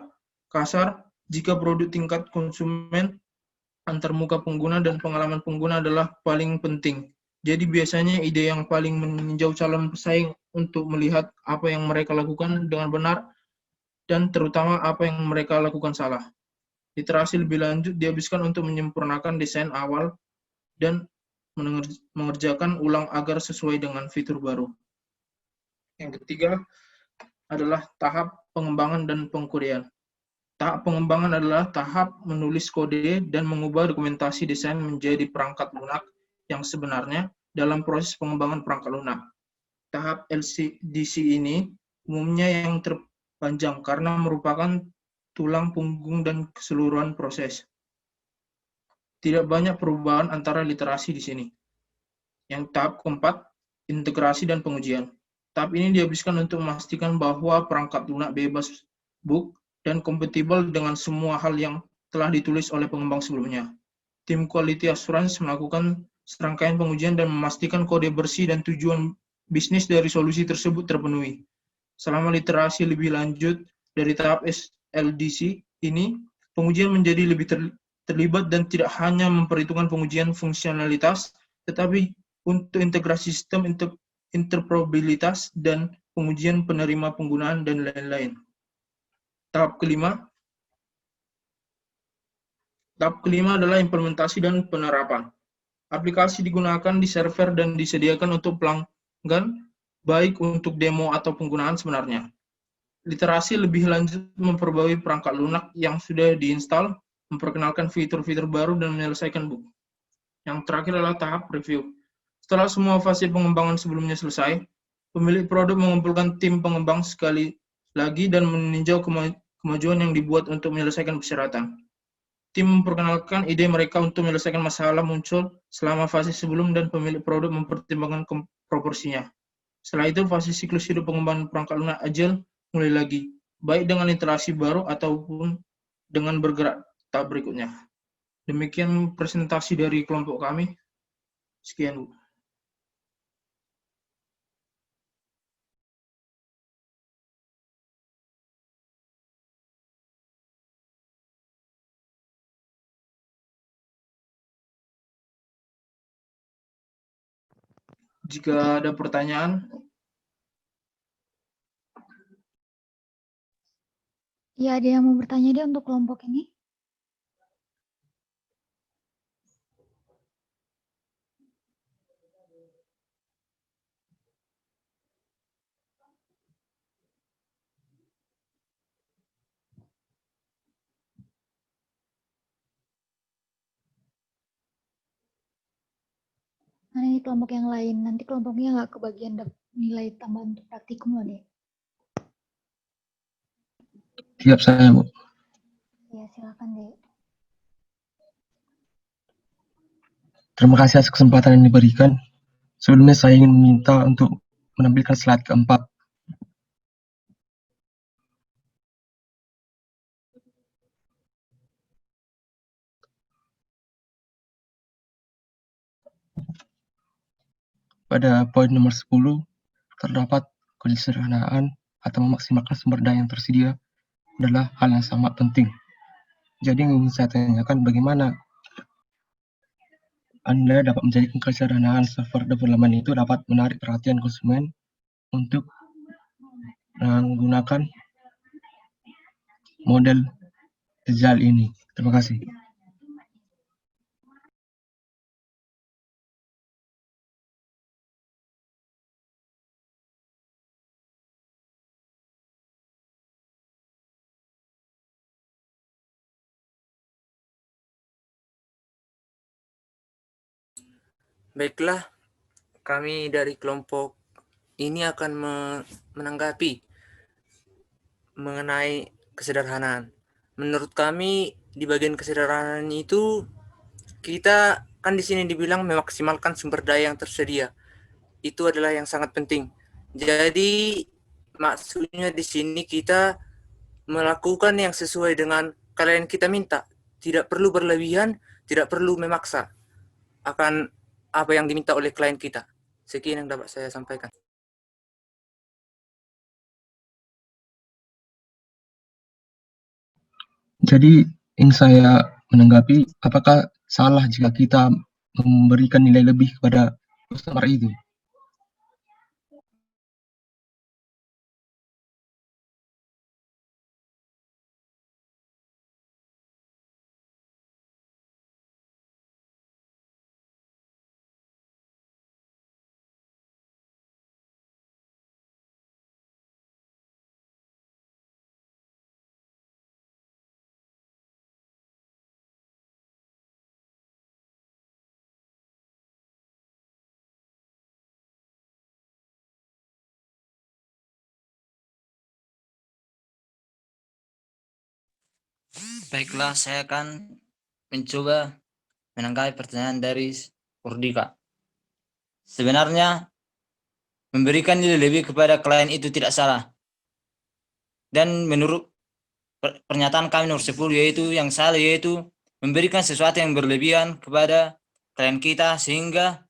kasar jika produk tingkat konsumen, antarmuka pengguna, dan pengalaman pengguna adalah paling penting. Jadi biasanya ide yang paling meninjau calon pesaing untuk melihat apa yang mereka lakukan dengan benar dan terutama apa yang mereka lakukan salah. Literasi lebih lanjut dihabiskan untuk menyempurnakan desain awal dan mengerjakan ulang agar sesuai dengan fitur baru. Yang ketiga adalah tahap pengembangan dan pengkodean. Tahap pengembangan adalah tahap menulis kode dan mengubah dokumentasi desain menjadi perangkat lunak yang sebenarnya dalam proses pengembangan perangkat lunak. Tahap LCDC ini umumnya yang terpanjang karena merupakan tulang punggung dan keseluruhan proses. Tidak banyak perubahan antara literasi di sini. Yang tahap keempat, integrasi dan pengujian. Tahap ini dihabiskan untuk memastikan bahwa perangkat lunak bebas bug dan kompatibel dengan semua hal yang telah ditulis oleh pengembang sebelumnya. Tim Quality Assurance melakukan serangkaian pengujian dan memastikan kode bersih dan tujuan bisnis dari solusi tersebut terpenuhi. Selama literasi lebih lanjut dari tahap SLDC ini, pengujian menjadi lebih terlibat dan tidak hanya memperhitungkan pengujian fungsionalitas, tetapi untuk integrasi sistem, interoperabilitas, dan pengujian penerima penggunaan, dan lain-lain. Tahap kelima adalah implementasi dan penerapan. Aplikasi digunakan di server dan disediakan untuk pelanggan, baik untuk demo atau penggunaan sebenarnya. Literasi lebih lanjut memperbarui perangkat lunak yang sudah diinstal, memperkenalkan fitur-fitur baru, dan menyelesaikan bug. Yang terakhir adalah tahap review. Setelah semua fase pengembangan sebelumnya selesai, pemilik produk mengumpulkan tim pengembang sekali lagi dan meninjau kemajuan yang dibuat untuk menyelesaikan persyaratan. Tim memperkenalkan ide mereka untuk menyelesaikan masalah muncul selama fase sebelum dan pemilik produk mempertimbangkan proporsinya. Setelah itu, fase siklus hidup pengembangan perangkat lunak agile mulai lagi, baik dengan interaksi baru ataupun dengan bergerak tahap berikutnya. Demikian presentasi dari kelompok kami. Sekian, Bu. Jika ada pertanyaan, Ya, ada yang mau bertanya deh untuk kelompok ini? Nah, ini kelompok yang lain. Nanti kelompoknya nggak kebagian nilai tambahan untuk praktikum loh, Dek. Siap saya, Bu. Ya, silakan, Dek. Terima kasih atas kesempatan yang diberikan. Sebelumnya saya ingin meminta untuk menampilkan slide keempat. Pada poin nomor 10, terdapat kesederhanaan atau memaksimalkan sumber daya yang tersedia adalah hal yang sangat penting. Jadi yang ingin saya tanyakan, bagaimana Anda dapat menjadikan kesederhanaan server development itu dapat menarik perhatian konsumen untuk menggunakan model agile ini. Terima kasih. Baiklah, kami dari kelompok ini akan menanggapi mengenai kesederhanaan. Menurut kami di bagian kesederhanaan itu kita kan di sini dibilang memaksimalkan sumber daya yang tersedia. Itu adalah yang sangat penting. Jadi maksudnya di sini kita melakukan yang sesuai dengan kalian kita minta. Tidak perlu berlebihan, tidak perlu memaksa akan apa yang diminta oleh klien kita. Sekian yang dapat saya sampaikan. Jadi ingin saya menanggapi, apakah salah jika kita memberikan nilai lebih kepada customer itu? Baiklah, saya akan mencoba menanggapi pertanyaan dari Purdika. Sebenarnya, memberikan nilai lebih kepada klien itu tidak salah. Dan menurut pernyataan kami nomor 10, yaitu yang salah, yaitu memberikan sesuatu yang berlebihan kepada klien kita sehingga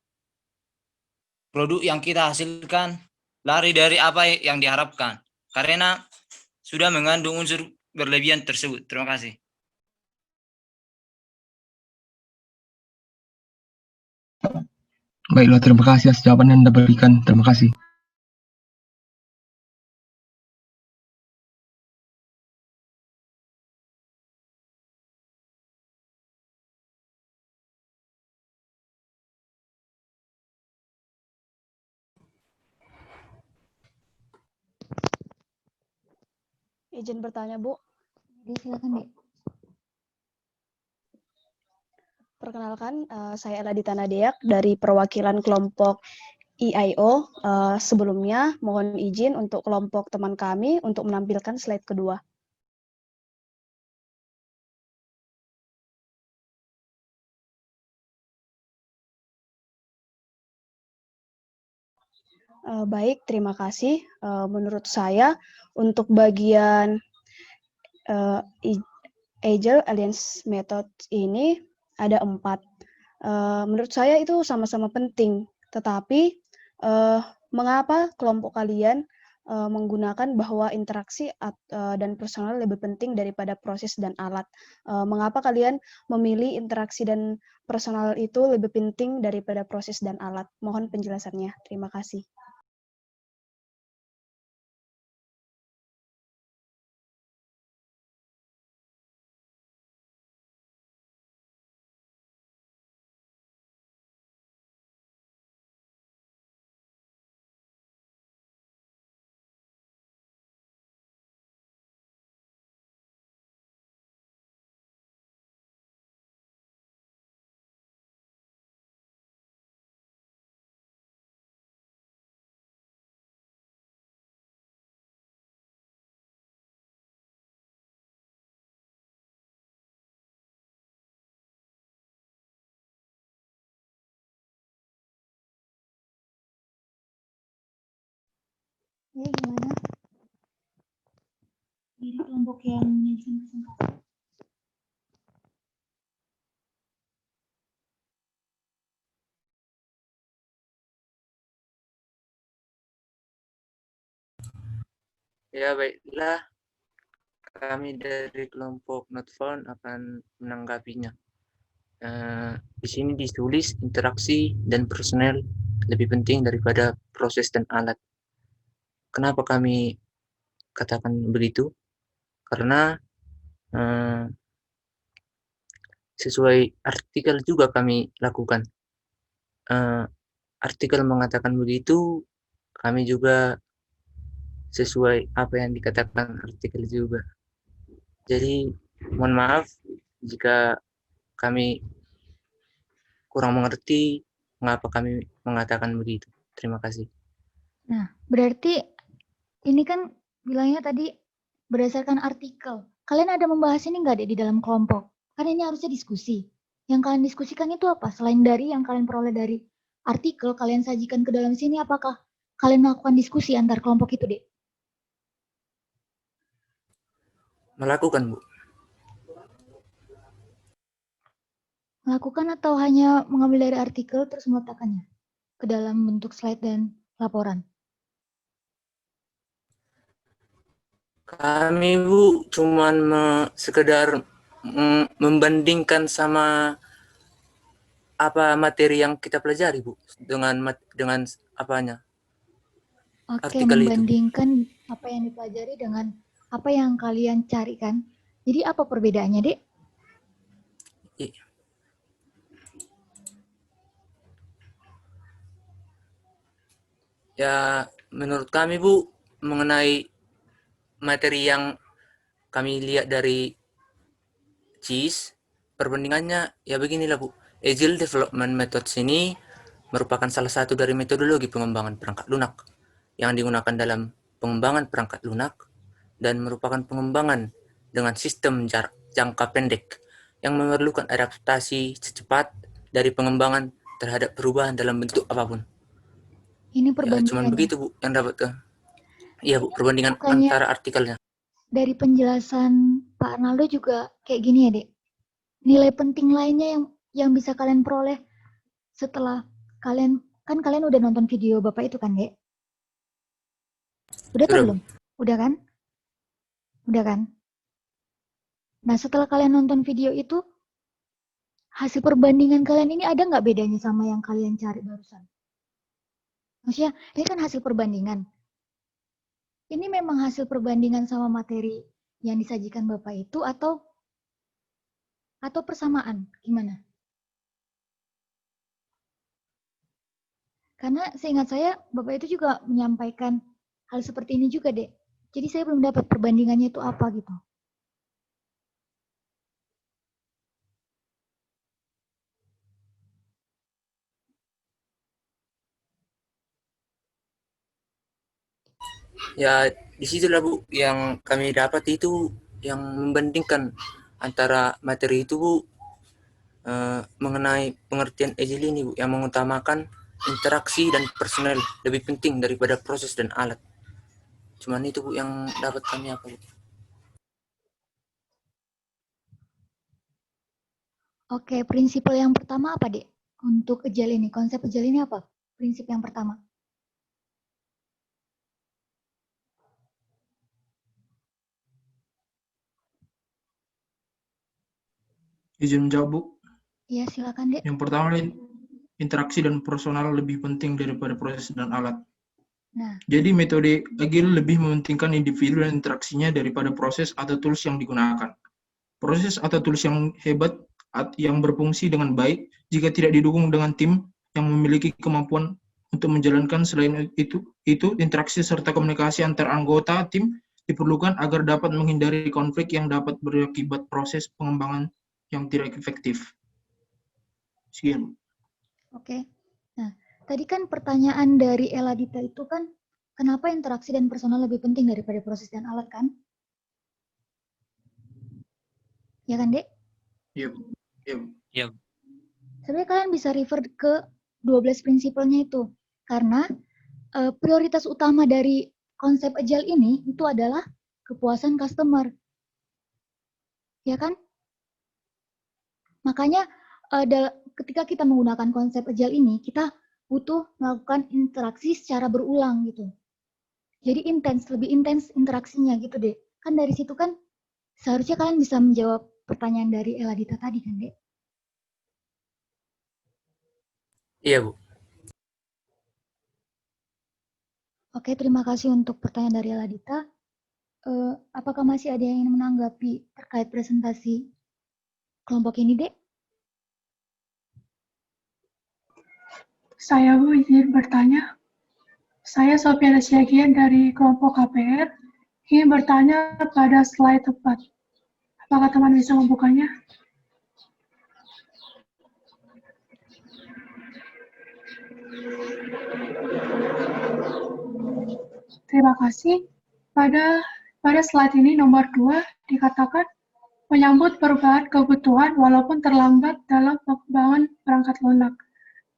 produk yang kita hasilkan lari dari apa yang diharapkan. Karena sudah mengandung unsur berlebihan tersebut. Terima kasih. Baiklah, terima kasih atas jawaban yang Anda berikan. Terima kasih. Izin bertanya, Bu. Jadi silakan, Dek. Perkenalkan, saya Eladita Nadeak dari perwakilan kelompok EIO. Sebelumnya, mohon izin untuk kelompok teman kami untuk menampilkan slide kedua. Baik, terima kasih. Menurut saya untuk bagian Agile Alliance Method ini ada 4. Menurut saya itu sama-sama penting, tetapi mengapa kelompok kalian menggunakan bahwa interaksi dan personal lebih penting daripada proses dan alat? Mengapa kalian memilih interaksi dan personal itu lebih penting daripada proses dan alat? Mohon penjelasannya. Terima kasih. Ya, gimana? Dari kelompok yang menyajikan kesempatan. Ya, baiklah. Kami dari kelompok Not Found akan menanggapinya. Di sini ditulis interaksi dan personel lebih penting daripada proses dan alat. Kenapa kami katakan begitu? Karena sesuai artikel juga kami lakukan. Artikel mengatakan begitu, kami juga sesuai apa yang dikatakan artikel juga. Jadi mohon maaf jika kami kurang mengerti mengapa kami mengatakan begitu. Terima kasih. Nah, berarti ini kan bilangnya tadi berdasarkan artikel. Kalian ada membahas ini nggak deh di dalam kelompok? Karena ini harusnya diskusi. Yang kalian diskusikan itu apa? Selain dari yang kalian peroleh dari artikel, kalian sajikan ke dalam sini, apakah kalian melakukan diskusi antar kelompok itu, Dek? Melakukan, Bu. Melakukan atau hanya mengambil dari artikel terus meletakkannya ke dalam bentuk slide dan laporan? Kami, Bu, cuman sekedar membandingkan sama apa materi yang kita pelajari, Bu, dengan apanya? Oke, Artikel itu. membandingkan apa yang dipelajari dengan apa yang kalian cari kan. Jadi apa perbedaannya, Dek? Ya, menurut kami, Bu, mengenai materi yang kami lihat dari CIS, perbandingannya ya beginilah, Bu. Agile Development Methods ini merupakan salah satu dari metodologi pengembangan perangkat lunak yang digunakan dalam pengembangan perangkat lunak dan merupakan pengembangan dengan sistem jangka pendek yang memerlukan adaptasi secepat dari pengembangan terhadap perubahan dalam bentuk apapun. Ini Ya, perbandingannya. cuman begitu, Bu, yang dapat ke. Iya, Bu, perbandingan Bukannya antara artikelnya. dari penjelasan Pak Arnaldo juga kayak gini ya, Dek. Nilai penting lainnya yang bisa kalian peroleh setelah kalian udah nonton video Bapak itu kan, Dek? Udah atau belum? Udah kan? Udah kan? Nah, setelah kalian nonton video itu, hasil perbandingan kalian ini ada nggak bedanya sama yang kalian cari barusan? Maksudnya, ini kan hasil perbandingan. Ini memang hasil perbandingan sama materi yang disajikan Bapak itu atau persamaan? Gimana? Karena seingat saya, Bapak itu juga menyampaikan hal seperti ini juga, Dek. Jadi saya belum dapat perbandingannya itu apa gitu. Ya, disitulah, Bu, yang kami dapat itu yang membandingkan antara materi itu, Bu, mengenai pengertian agile ini, Bu, yang mengutamakan interaksi dan personel lebih penting daripada proses dan alat. Cuman itu Bu yang dapat kami apa Bu. Oke, prinsip yang pertama apa, Dek? Untuk agile ini, konsep agile ini apa? Prinsip yang pertama. Izin menjawab, Bu. Iya, silakan, Dek. Yang pertama, interaksi dan personal lebih penting daripada proses dan alat. Nah, Jadi metode agile lebih mementingkan individu dan interaksinya daripada proses atau tools yang digunakan. Proses atau tools yang hebat yang berfungsi dengan baik jika tidak didukung dengan tim yang memiliki kemampuan untuk menjalankan. Selain itu interaksi serta komunikasi antar anggota tim diperlukan agar dapat menghindari konflik yang dapat berakibat proses pengembangan yang tidak efektif. Sekian. oke. Nah, tadi kan pertanyaan dari Eladita itu kan, kenapa interaksi dan personal lebih penting daripada proses dan alat kan? Ya kan, Dek? Iya. Iya. Sebenarnya kalian bisa refer ke 12 prinsipalnya itu. Karena prioritas utama dari konsep agile ini itu adalah kepuasan customer. Ya kan? Makanya ketika kita menggunakan konsep agile ini, kita butuh melakukan interaksi secara berulang gitu. Jadi lebih intens interaksinya gitu deh. Kan dari situ kan seharusnya kalian bisa menjawab pertanyaan dari Eladita tadi kan, Dek? Iya Bu. Oke, terima kasih untuk pertanyaan dari Eladita. Apakah masih ada yang ingin menanggapi terkait presentasi kelompok ini, Dek? Saya Bu izin bertanya. Saya Sofiana Syagian dari kelompok KPR ingin bertanya pada slide 4. Apakah teman bisa membukanya? Terima kasih. Pada slide ini nomor 2 dikatakan menyambut perubahan kebutuhan walaupun terlambat dalam pengembangan perangkat lunak.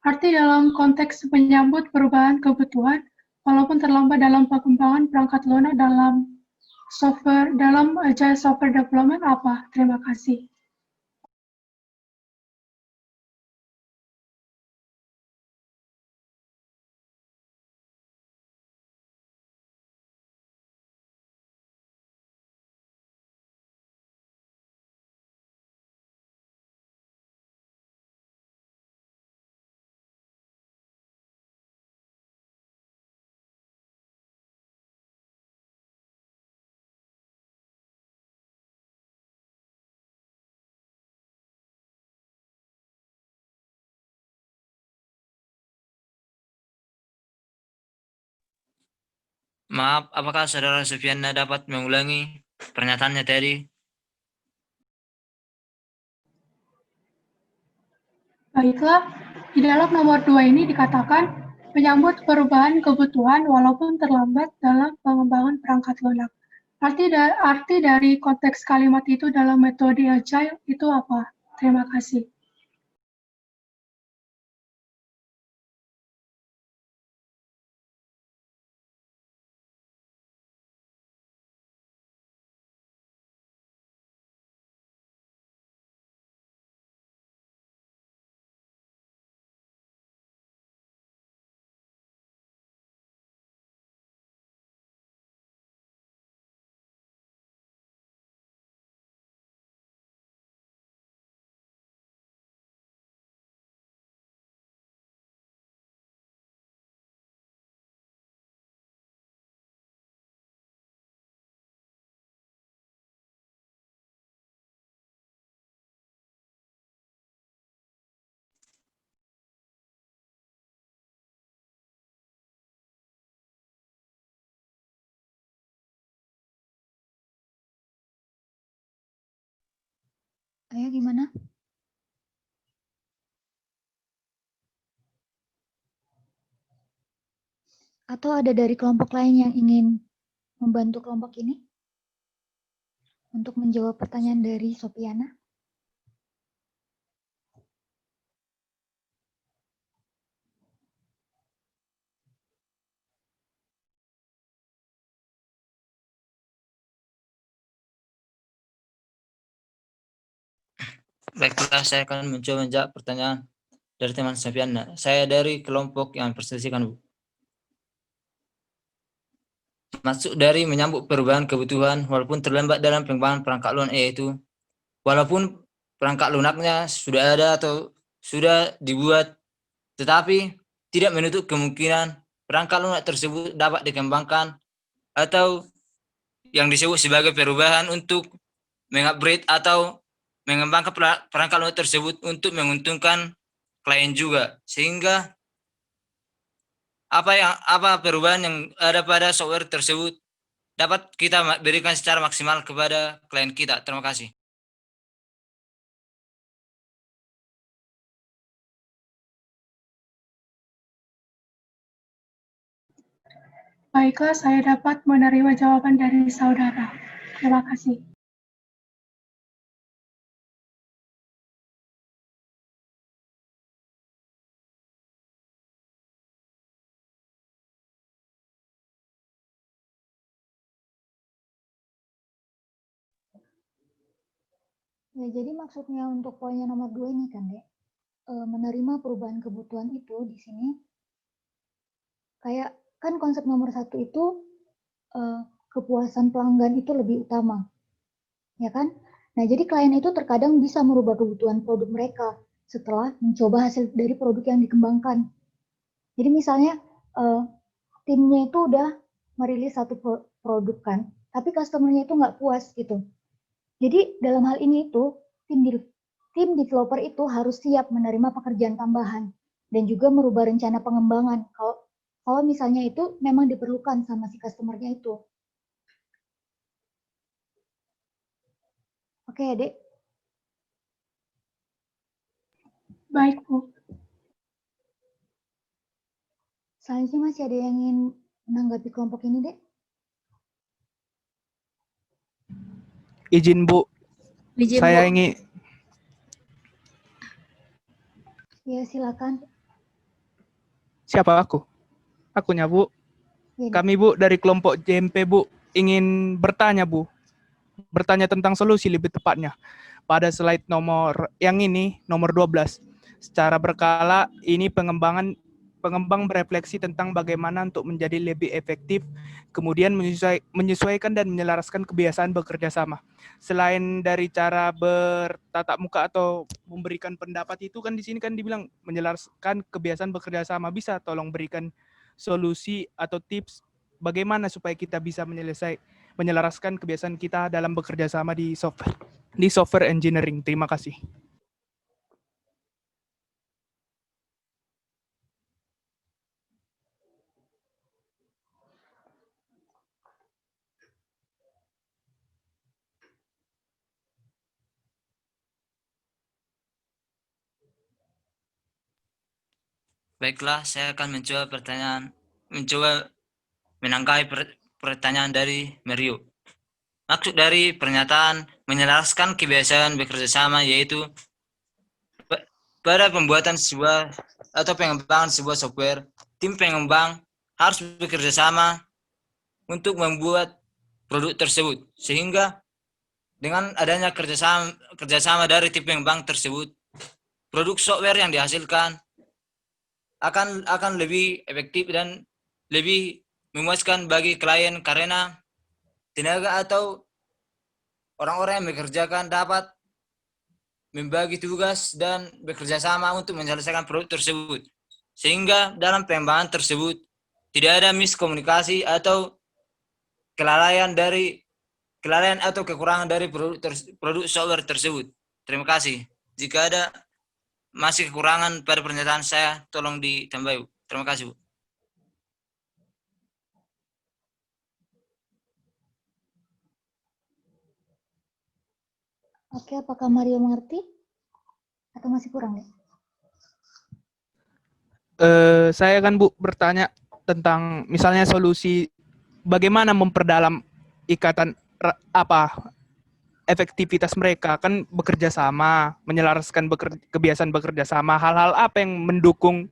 Arti dalam konteks menyambut perubahan kebutuhan walaupun terlambat dalam pengembangan perangkat lunak dalam Agile Software Development apa? Terima kasih. Maaf, apakah Saudara Sufiana dapat mengulangi pernyataannya tadi? Baiklah, di dalam nomor 2 ini dikatakan menyambut perubahan kebutuhan walaupun terlambat dalam pengembangan perangkat lunak. Arti dari konteks kalimat itu dalam metode Agile itu apa? Terima kasih. Ayo gimana? Atau ada dari kelompok lain yang ingin membantu kelompok ini untuk menjawab pertanyaan dari Sofiana? Baiklah, saya akan mencoba menjawab pertanyaan dari teman Safiana. Saya dari kelompok yang perselisihan, Bu. Masuk dari menyambut perubahan kebutuhan walaupun terlambat dalam pengembangan perangkat lunak, yaitu walaupun perangkat lunaknya sudah ada atau sudah dibuat, tetapi tidak menutup kemungkinan perangkat lunak tersebut dapat dikembangkan atau yang disebut sebagai perubahan untuk mengupgrade atau mengembangkan perangkat lunak tersebut untuk menguntungkan klien juga, sehingga apa perubahan yang ada pada software tersebut dapat kita berikan secara maksimal kepada klien kita. Terima kasih. Baiklah, saya dapat menerima jawaban dari saudara. Terima kasih. Ya, jadi maksudnya untuk poinnya nomor 2 ini kan, Dek, menerima perubahan kebutuhan itu di sini, kayak kan konsep nomor 1 itu kepuasan pelanggan itu lebih utama, ya kan? Nah, jadi klien itu terkadang bisa merubah kebutuhan produk mereka setelah mencoba hasil dari produk yang dikembangkan. Jadi misalnya timnya itu udah merilis satu produk kan, tapi customer-nya itu nggak puas gitu. Jadi dalam hal ini itu tim developer itu harus siap menerima pekerjaan tambahan dan juga merubah rencana pengembangan kalau misalnya itu memang diperlukan sama si customer-nya itu. Oke, Dek. Baik, Bu. Selanjutnya masih ada yang ingin menanggapi kelompok ini, Dek? Izin, Bu. Saya ingin. Ya, silakan. Siapa aku? Akunya, Bu. Ya, Kami, Bu, dari kelompok JMP, Bu, ingin bertanya, Bu. Bertanya tentang solusi lebih tepatnya. Pada slide nomor yang ini, nomor 12. Secara berkala, ini pengembang berefleksi tentang bagaimana untuk menjadi lebih efektif, kemudian menyesuaikan dan menyelaraskan kebiasaan bekerja sama. Selain dari cara bertatap muka atau memberikan pendapat itu kan di sini kan dibilang menyelaraskan kebiasaan bekerja sama. Bisa tolong berikan solusi atau tips bagaimana supaya kita bisa menyelaraskan kebiasaan kita dalam bekerja sama di software engineering. Terima kasih. Baiklah, saya akan mencoba menanggapi pertanyaan dari Mario. Maksud dari pernyataan menyelaraskan kebiasaan bekerja sama yaitu pada pembuatan sebuah atau pengembangan sebuah software, tim pengembang harus bekerja sama untuk membuat produk tersebut, sehingga dengan adanya kerjasama dari tim pengembang tersebut, produk software yang dihasilkan akan lebih efektif dan lebih memuaskan bagi klien karena tenaga atau orang-orang yang mengerjakan dapat membagi tugas dan bekerja sama untuk menyelesaikan produk tersebut. Sehingga dalam pengembangan tersebut tidak ada miskomunikasi atau kelalaian atau kekurangan dari produk software tersebut. Terima kasih. Jika ada masih kekurangan pada pernyataan saya, tolong ditambah, Bu. Terima kasih, Bu. Oke, apakah Mario mengerti? Atau masih kurang, ya? Saya kan, Bu, bertanya tentang misalnya solusi bagaimana memperdalam ikatan efektivitas mereka kan bekerja sama, menyelaraskan kebiasaan bekerja sama, hal-hal apa yang mendukung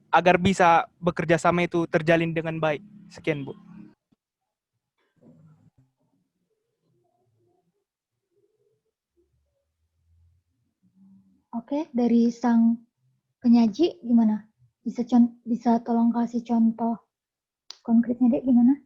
agar bisa bekerja sama itu terjalin dengan baik. Sekian, Bu. Oke, dari sang penyaji gimana? Bisa tolong kasih contoh konkretnya, Dek, gimana?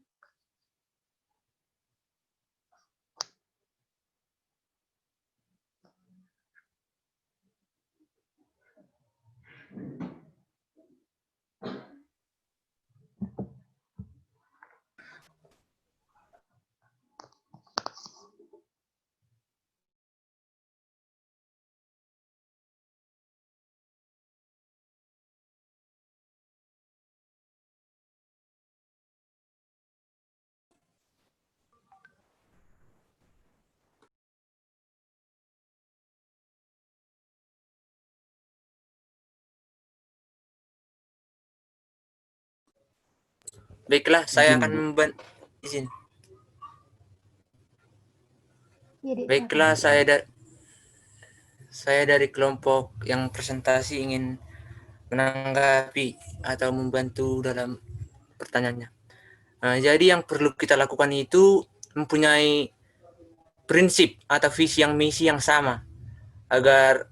Baiklah, saya Izin, akan Bu. izin. Iya, Dek, Baiklah, silakan. saya dari kelompok yang presentasi ingin menanggapi atau membantu dalam pertanyaannya. Jadi yang perlu kita lakukan itu mempunyai prinsip atau visi misi yang sama agar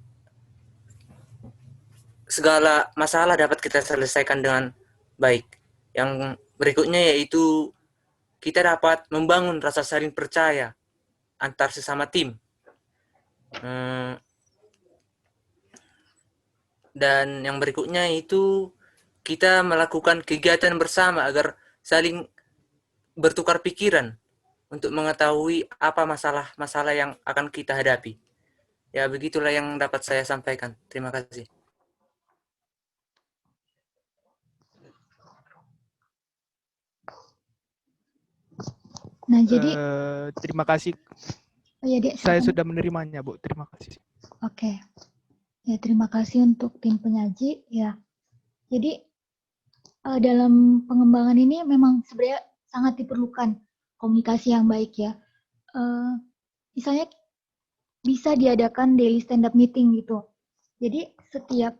segala masalah dapat kita selesaikan dengan baik. Yang berikutnya yaitu kita dapat membangun rasa saling percaya antar sesama tim. Dan yang berikutnya itu kita melakukan kegiatan bersama agar saling bertukar pikiran untuk mengetahui apa masalah-masalah yang akan kita hadapi. Ya, begitulah yang dapat saya sampaikan. Terima kasih. Nah, jadi terima kasih. oh ya, Dek, Saya silakan. sudah menerimanya, Bu. Terima kasih. Oke. Ya, terima kasih untuk tim penyaji ya. Jadi dalam pengembangan ini memang sebenarnya sangat diperlukan komunikasi yang baik ya. Misalnya bisa diadakan daily stand up meeting gitu. Jadi setiap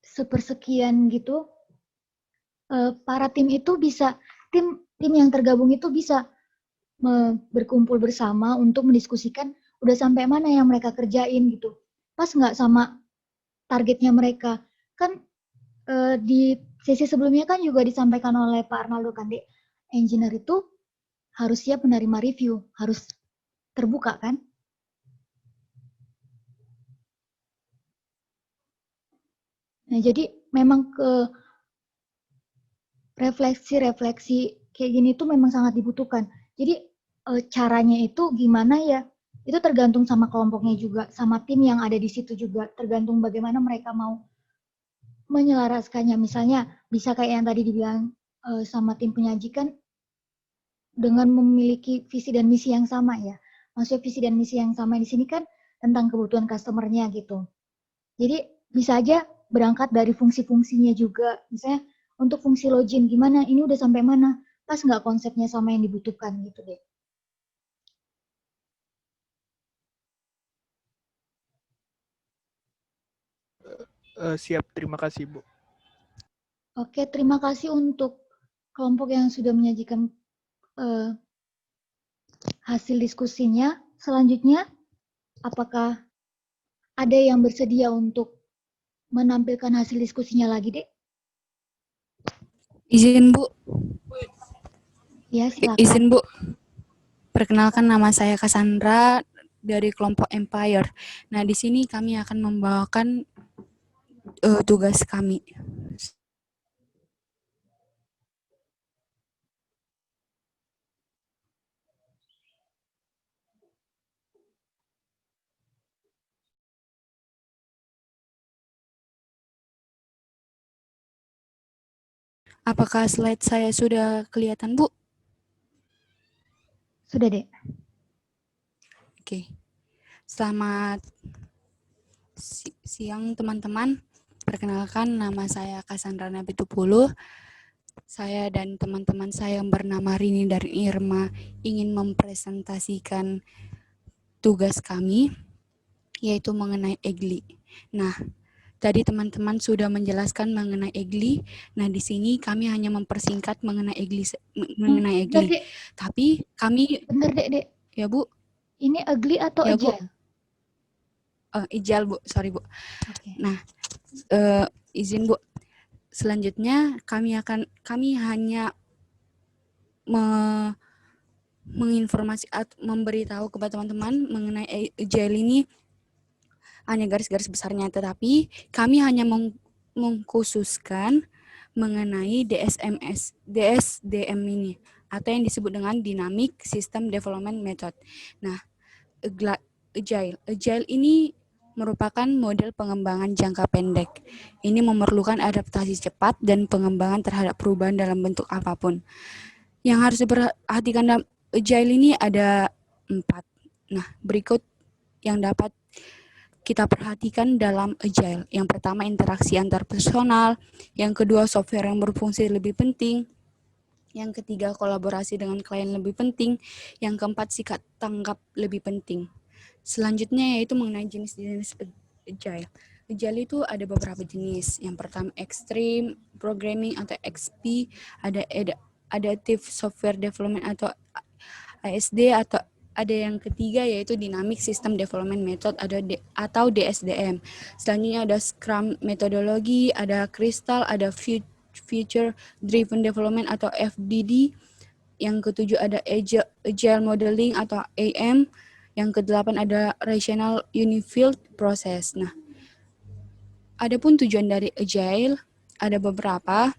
sepersekian gitu para tim itu bisa tim yang tergabung itu bisa berkumpul bersama untuk mendiskusikan udah sampai mana yang mereka kerjain gitu. Pas nggak sama targetnya mereka. Kan di sesi sebelumnya kan juga disampaikan oleh Pak Arnaldo kan, Dek, engineer itu harus siap menerima review, harus terbuka kan? Nah, jadi memang refleksi kayak gini tuh memang sangat dibutuhkan. Jadi caranya itu gimana ya? Itu tergantung sama kelompoknya juga, sama tim yang ada di situ juga, tergantung bagaimana mereka mau menyelaraskannya. Misalnya bisa kayak yang tadi dibilang sama tim penyaji kan dengan memiliki visi dan misi yang sama ya. Maksudnya visi dan misi yang sama di sini kan tentang kebutuhan customer-nya gitu. Jadi bisa aja berangkat dari fungsi-fungsinya juga. Misalnya untuk fungsi login gimana, ini udah sampai mana, pas nggak konsepnya sama yang dibutuhkan gitu deh. Siap, terima kasih, Bu. Oke, terima kasih untuk kelompok yang sudah menyajikan hasil diskusinya. Selanjutnya, apakah ada yang bersedia untuk menampilkan hasil diskusinya lagi, Dek? Izin, Bu. Ya, silakan. Izin, Bu. Perkenalkan, nama saya Cassandra dari kelompok Empire. Nah, di sini kami akan membawakan tugas kami. Apakah slide saya sudah kelihatan, Bu? Sudah, Dek. Oke. Selamat siang, teman-teman. Perkenalkan, nama saya Cassandra Nabitupulu. Saya dan teman-teman saya yang bernama Rini dan Irma ingin mempresentasikan tugas kami, yaitu mengenai EGLI. Nah, tadi teman-teman sudah menjelaskan mengenai EGLI. Nah, di sini kami hanya mempersingkat mengenai EGLI. Dek. Tapi kami... Bener, Dek. Ya, Bu. Ini ugly atau ya, Bu. agile? Ijal Bu, sorry Bu. Oke. Nah, izin Bu. Selanjutnya kami hanya menginformasi atau memberitahu kepada teman-teman mengenai Agile ini hanya garis-garis besarnya, tetapi kami hanya mengkhususkan mengenai DSDM ini atau yang disebut dengan Dynamic System Development Method. Nah, Agile ini merupakan model pengembangan jangka pendek. Ini memerlukan adaptasi cepat dan pengembangan terhadap perubahan dalam bentuk apapun. Yang harus diperhatikan dalam Agile ini ada 4. Nah, berikut yang dapat kita perhatikan dalam Agile. Yang pertama, interaksi antar personal. Yang kedua, software yang berfungsi lebih penting. Yang ketiga, kolaborasi dengan klien lebih penting. Yang keempat, sikap tanggap lebih penting. Selanjutnya yaitu mengenai jenis-jenis Agile. Agile itu ada beberapa jenis. Yang pertama, Extreme Programming atau XP. Ada Adaptive Software Development atau ASD, atau ada yang ketiga yaitu Dynamic System Development Method atau DSDM. Selanjutnya ada Scrum Methodology, ada Crystal, ada Future Driven Development atau FDD. Yang ketujuh ada Agile Modeling atau AM. Yang kedelapan ada Rational Unified Process. Nah, adapun tujuan dari Agile ada beberapa.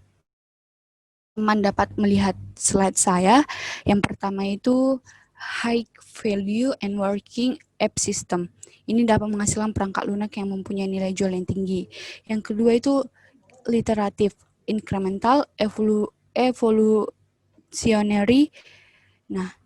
Teman dapat melihat slide saya. Yang pertama itu High Value and Working App System. Ini dapat menghasilkan perangkat lunak yang mempunyai nilai jual yang tinggi. Yang kedua itu Iterative, Incremental, Evolutionary. Nah,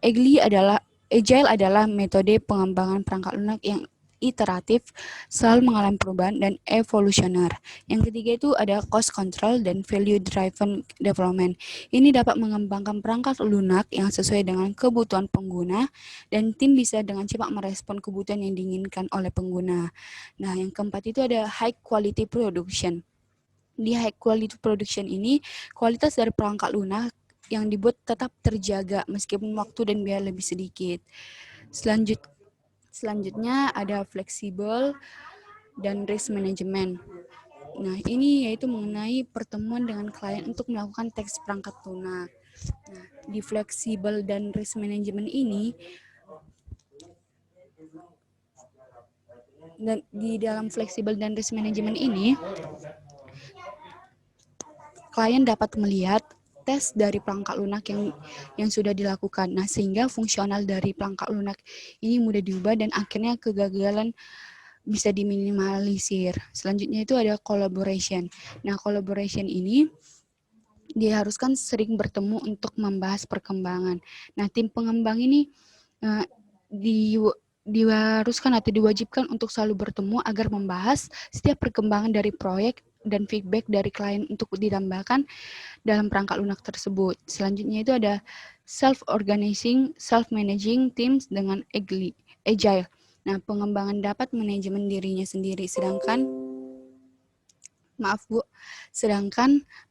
Agile adalah metode pengembangan perangkat lunak yang iteratif, selalu mengalami perubahan, dan evolusioner. Yang ketiga itu ada cost control dan value driven development. Ini dapat mengembangkan perangkat lunak yang sesuai dengan kebutuhan pengguna, dan tim bisa dengan cepat merespon kebutuhan yang diinginkan oleh pengguna. Nah, yang keempat itu ada high quality production. Di high quality production ini, kualitas dari perangkat lunak yang dibuat tetap terjaga meskipun waktu dan biaya lebih sedikit. Selanjutnya ada fleksibel dan risk management. Nah, ini yaitu mengenai pertemuan dengan klien untuk melakukan teks perangkat lunak. Nah, di fleksibel dan risk management ini, dan di dalam fleksibel dan risk management ini, klien dapat melihat tes dari perangkat lunak yang sudah dilakukan. Nah, sehingga fungsional dari perangkat lunak ini mudah diubah dan akhirnya kegagalan bisa diminimalisir. Selanjutnya itu ada collaboration. Nah, collaboration ini diharuskan sering bertemu untuk membahas perkembangan. Nah, tim pengembang ini diharuskan atau diwajibkan untuk selalu bertemu agar membahas setiap perkembangan dari proyek dan feedback dari klien untuk ditambahkan dalam perangkat lunak tersebut. Selanjutnya itu ada self-organizing, self-managing teams dengan agile. Nah, pengembangan dapat manajemen dirinya sendiri, sedangkan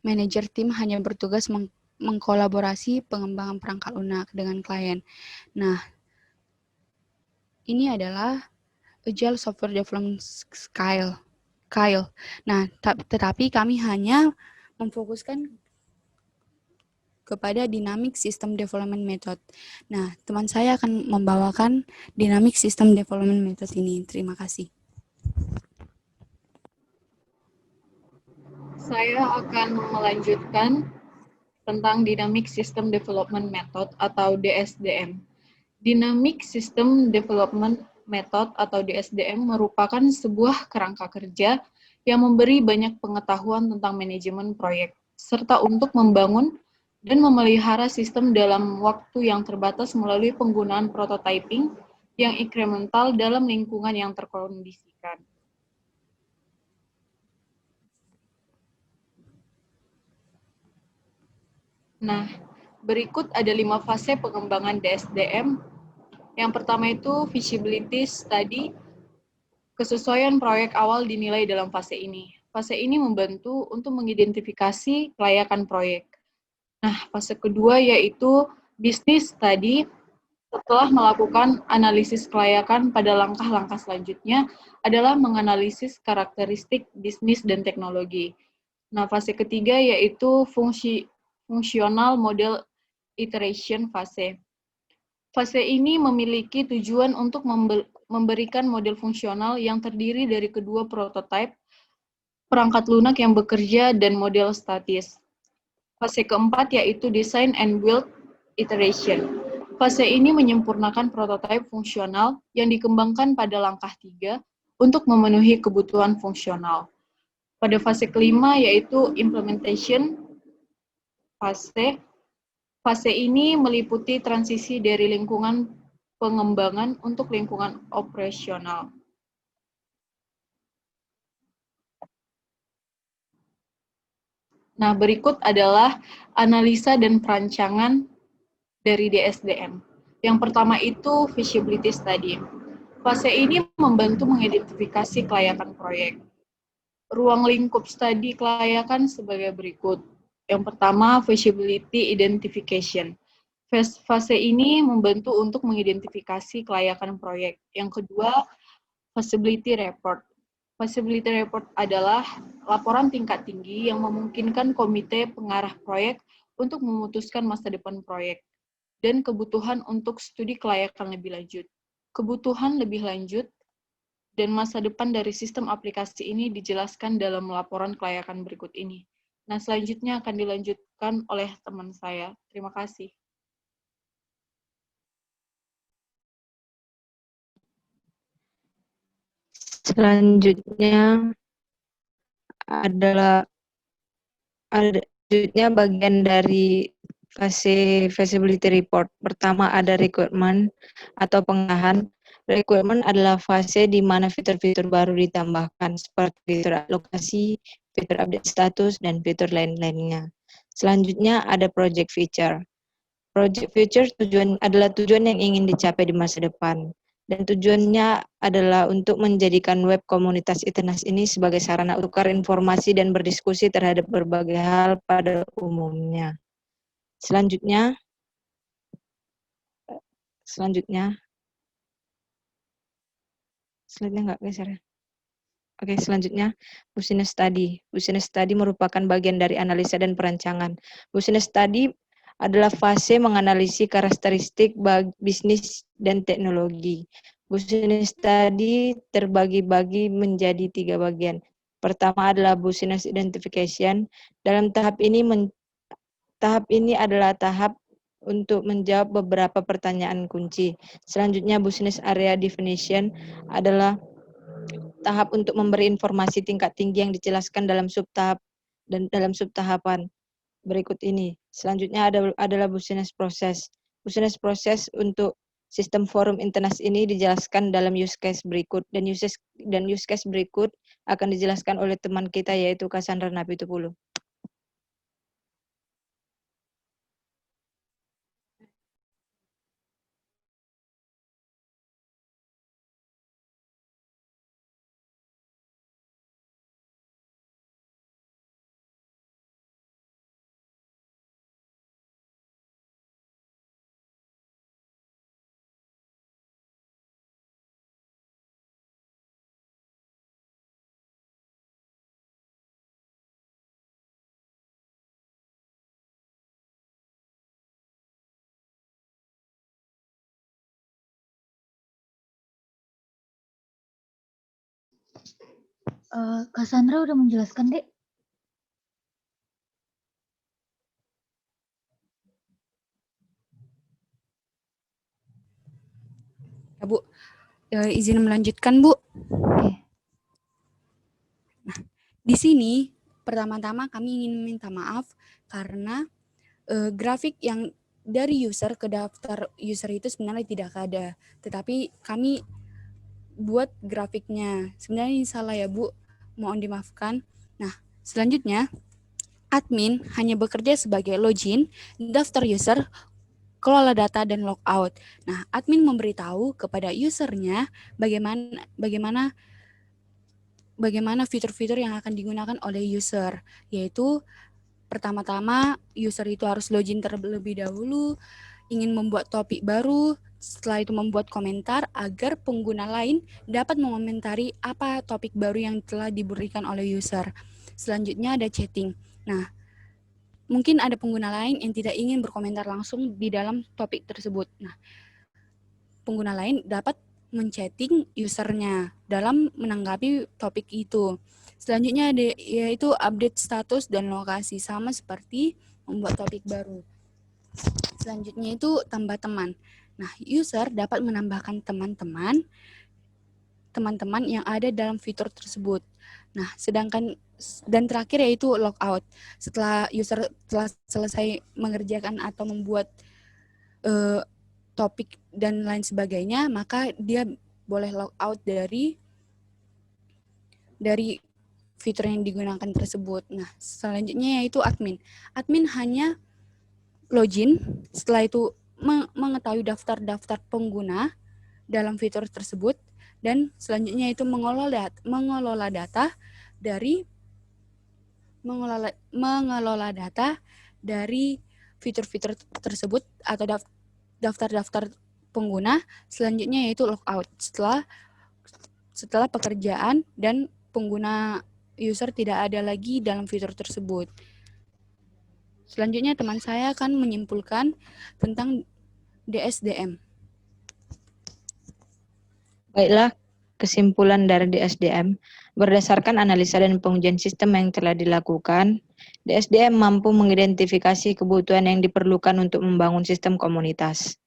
manajer tim hanya bertugas mengkolaborasi pengembangan perangkat lunak dengan klien. Nah, ini adalah Agile Software Development Style. Nah, tetapi kami hanya memfokuskan kepada Dynamic System Development Method. Nah, teman saya akan membawakan Dynamic System Development Method ini. Terima kasih. Saya akan melanjutkan tentang Dynamic System Development Method atau DSDM. Dynamic System Development Method atau DSDM merupakan sebuah kerangka kerja yang memberi banyak pengetahuan tentang manajemen proyek, serta untuk membangun dan memelihara sistem dalam waktu yang terbatas melalui penggunaan prototyping yang incremental dalam lingkungan yang terkondisikan. Nah, berikut ada 5 fase pengembangan DSDM. Yang pertama itu feasibility study, kesesuaian proyek awal dinilai dalam fase ini. Fase ini membantu untuk mengidentifikasi kelayakan proyek. Nah, fase kedua yaitu business study, Setelah melakukan analisis kelayakan, pada langkah-langkah selanjutnya adalah menganalisis karakteristik bisnis dan teknologi. Nah, fase ketiga yaitu fungsional model iteration fase. Fase ini memiliki tujuan untuk memberikan model fungsional yang terdiri dari kedua prototipe perangkat lunak yang bekerja dan model statis. Fase keempat yaitu design and build iteration. Fase ini menyempurnakan prototipe fungsional yang dikembangkan pada langkah 3 untuk memenuhi kebutuhan fungsional. Pada fase kelima yaitu implementation fase. Fase ini meliputi transisi dari lingkungan pengembangan untuk lingkungan operasional. Nah, berikut adalah analisa dan perancangan dari DSDM. Yang pertama itu feasibility study. Fase ini membantu mengidentifikasi kelayakan proyek. Ruang lingkup studi kelayakan sebagai berikut. Yang pertama, feasibility identification. Fase ini membantu untuk mengidentifikasi kelayakan proyek. Yang kedua, feasibility report. Feasibility report adalah laporan tingkat tinggi yang memungkinkan komite pengarah proyek untuk memutuskan masa depan proyek dan kebutuhan untuk studi kelayakan lebih lanjut. Kebutuhan lebih lanjut dan masa depan dari sistem aplikasi ini dijelaskan dalam laporan kelayakan berikut ini. Nah, selanjutnya akan dilanjutkan oleh teman saya. Terima kasih. Selanjutnya adalah bagian dari fase feasibility report. Pertama ada requirement atau pengahan. Requirement adalah fase di mana fitur-fitur baru ditambahkan seperti fitur alokasi, fitur update status, dan fitur lain-lainnya. Selanjutnya ada project feature. Project feature adalah tujuan yang ingin dicapai di masa depan. Dan tujuannya adalah untuk menjadikan web komunitas ITERNAS ini sebagai sarana tukar informasi dan berdiskusi terhadap berbagai hal pada umumnya. Selanjutnya, slide-nya nggak geser ya? Oke, selanjutnya, business study. Business study merupakan bagian dari analisa dan perancangan. Business study adalah fase menganalisis karakteristik bisnis dan teknologi. Business study terbagi-bagi menjadi 3 bagian. Pertama adalah business identification. Dalam tahap ini adalah tahap untuk menjawab beberapa pertanyaan kunci. Selanjutnya, business area definition adalah tahap untuk memberi informasi tingkat tinggi yang dijelaskan dalam subtahap dan dalam subtahapan berikut ini. Selanjutnya adalah business process. Business process untuk sistem forum ITERNAS ini dijelaskan dalam use case berikut dan use case berikut akan dijelaskan oleh teman kita yaitu Cassandra Napitupulu. Cassandra udah menjelaskan, Dek? Ya, Bu. Izin melanjutkan, Bu. Oke. Nah, di sini pertama-tama kami ingin minta maaf karena grafik yang dari user ke daftar user itu sebenarnya tidak ada. Tetapi kami buat grafiknya. Sebenarnya ini salah ya, Bu. Mohon dimaafkan. Nah, selanjutnya admin hanya bekerja sebagai login, daftar user, kelola data, dan logout. Nah, admin memberitahu kepada usernya bagaimana fitur-fitur yang akan digunakan oleh user, yaitu pertama-tama user itu harus login terlebih dahulu, ingin membuat topik baru, setelah itu membuat komentar agar pengguna lain dapat mengomentari apa topik baru yang telah diberikan oleh user. Selanjutnya ada chatting. Nah, mungkin ada pengguna lain yang tidak ingin berkomentar langsung di dalam topik tersebut. Nah, pengguna lain dapat men-chatting usernya dalam menanggapi topik itu. Selanjutnya ada yaitu update status dan lokasi, sama seperti membuat topik baru. Selanjutnya itu tambah teman. Nah, user dapat menambahkan teman-teman yang ada dalam fitur tersebut. Nah, dan terakhir yaitu logout. Setelah user telah selesai mengerjakan atau membuat topik dan lain sebagainya, maka dia boleh logout dari fitur yang digunakan tersebut. Nah, selanjutnya yaitu admin. Admin hanya login, setelah itu mengetahui daftar-daftar pengguna dalam fitur tersebut, dan selanjutnya itu mengelola data dari fitur-fitur tersebut atau daftar-daftar pengguna. Selanjutnya yaitu logout setelah pekerjaan dan pengguna user tidak ada lagi dalam fitur tersebut. Selanjutnya teman saya akan menyimpulkan tentang DSDM. Baiklah, kesimpulan dari DSDM, berdasarkan analisa dan pengujian sistem yang telah dilakukan, DSDM mampu mengidentifikasi kebutuhan yang diperlukan untuk membangun sistem komunitas.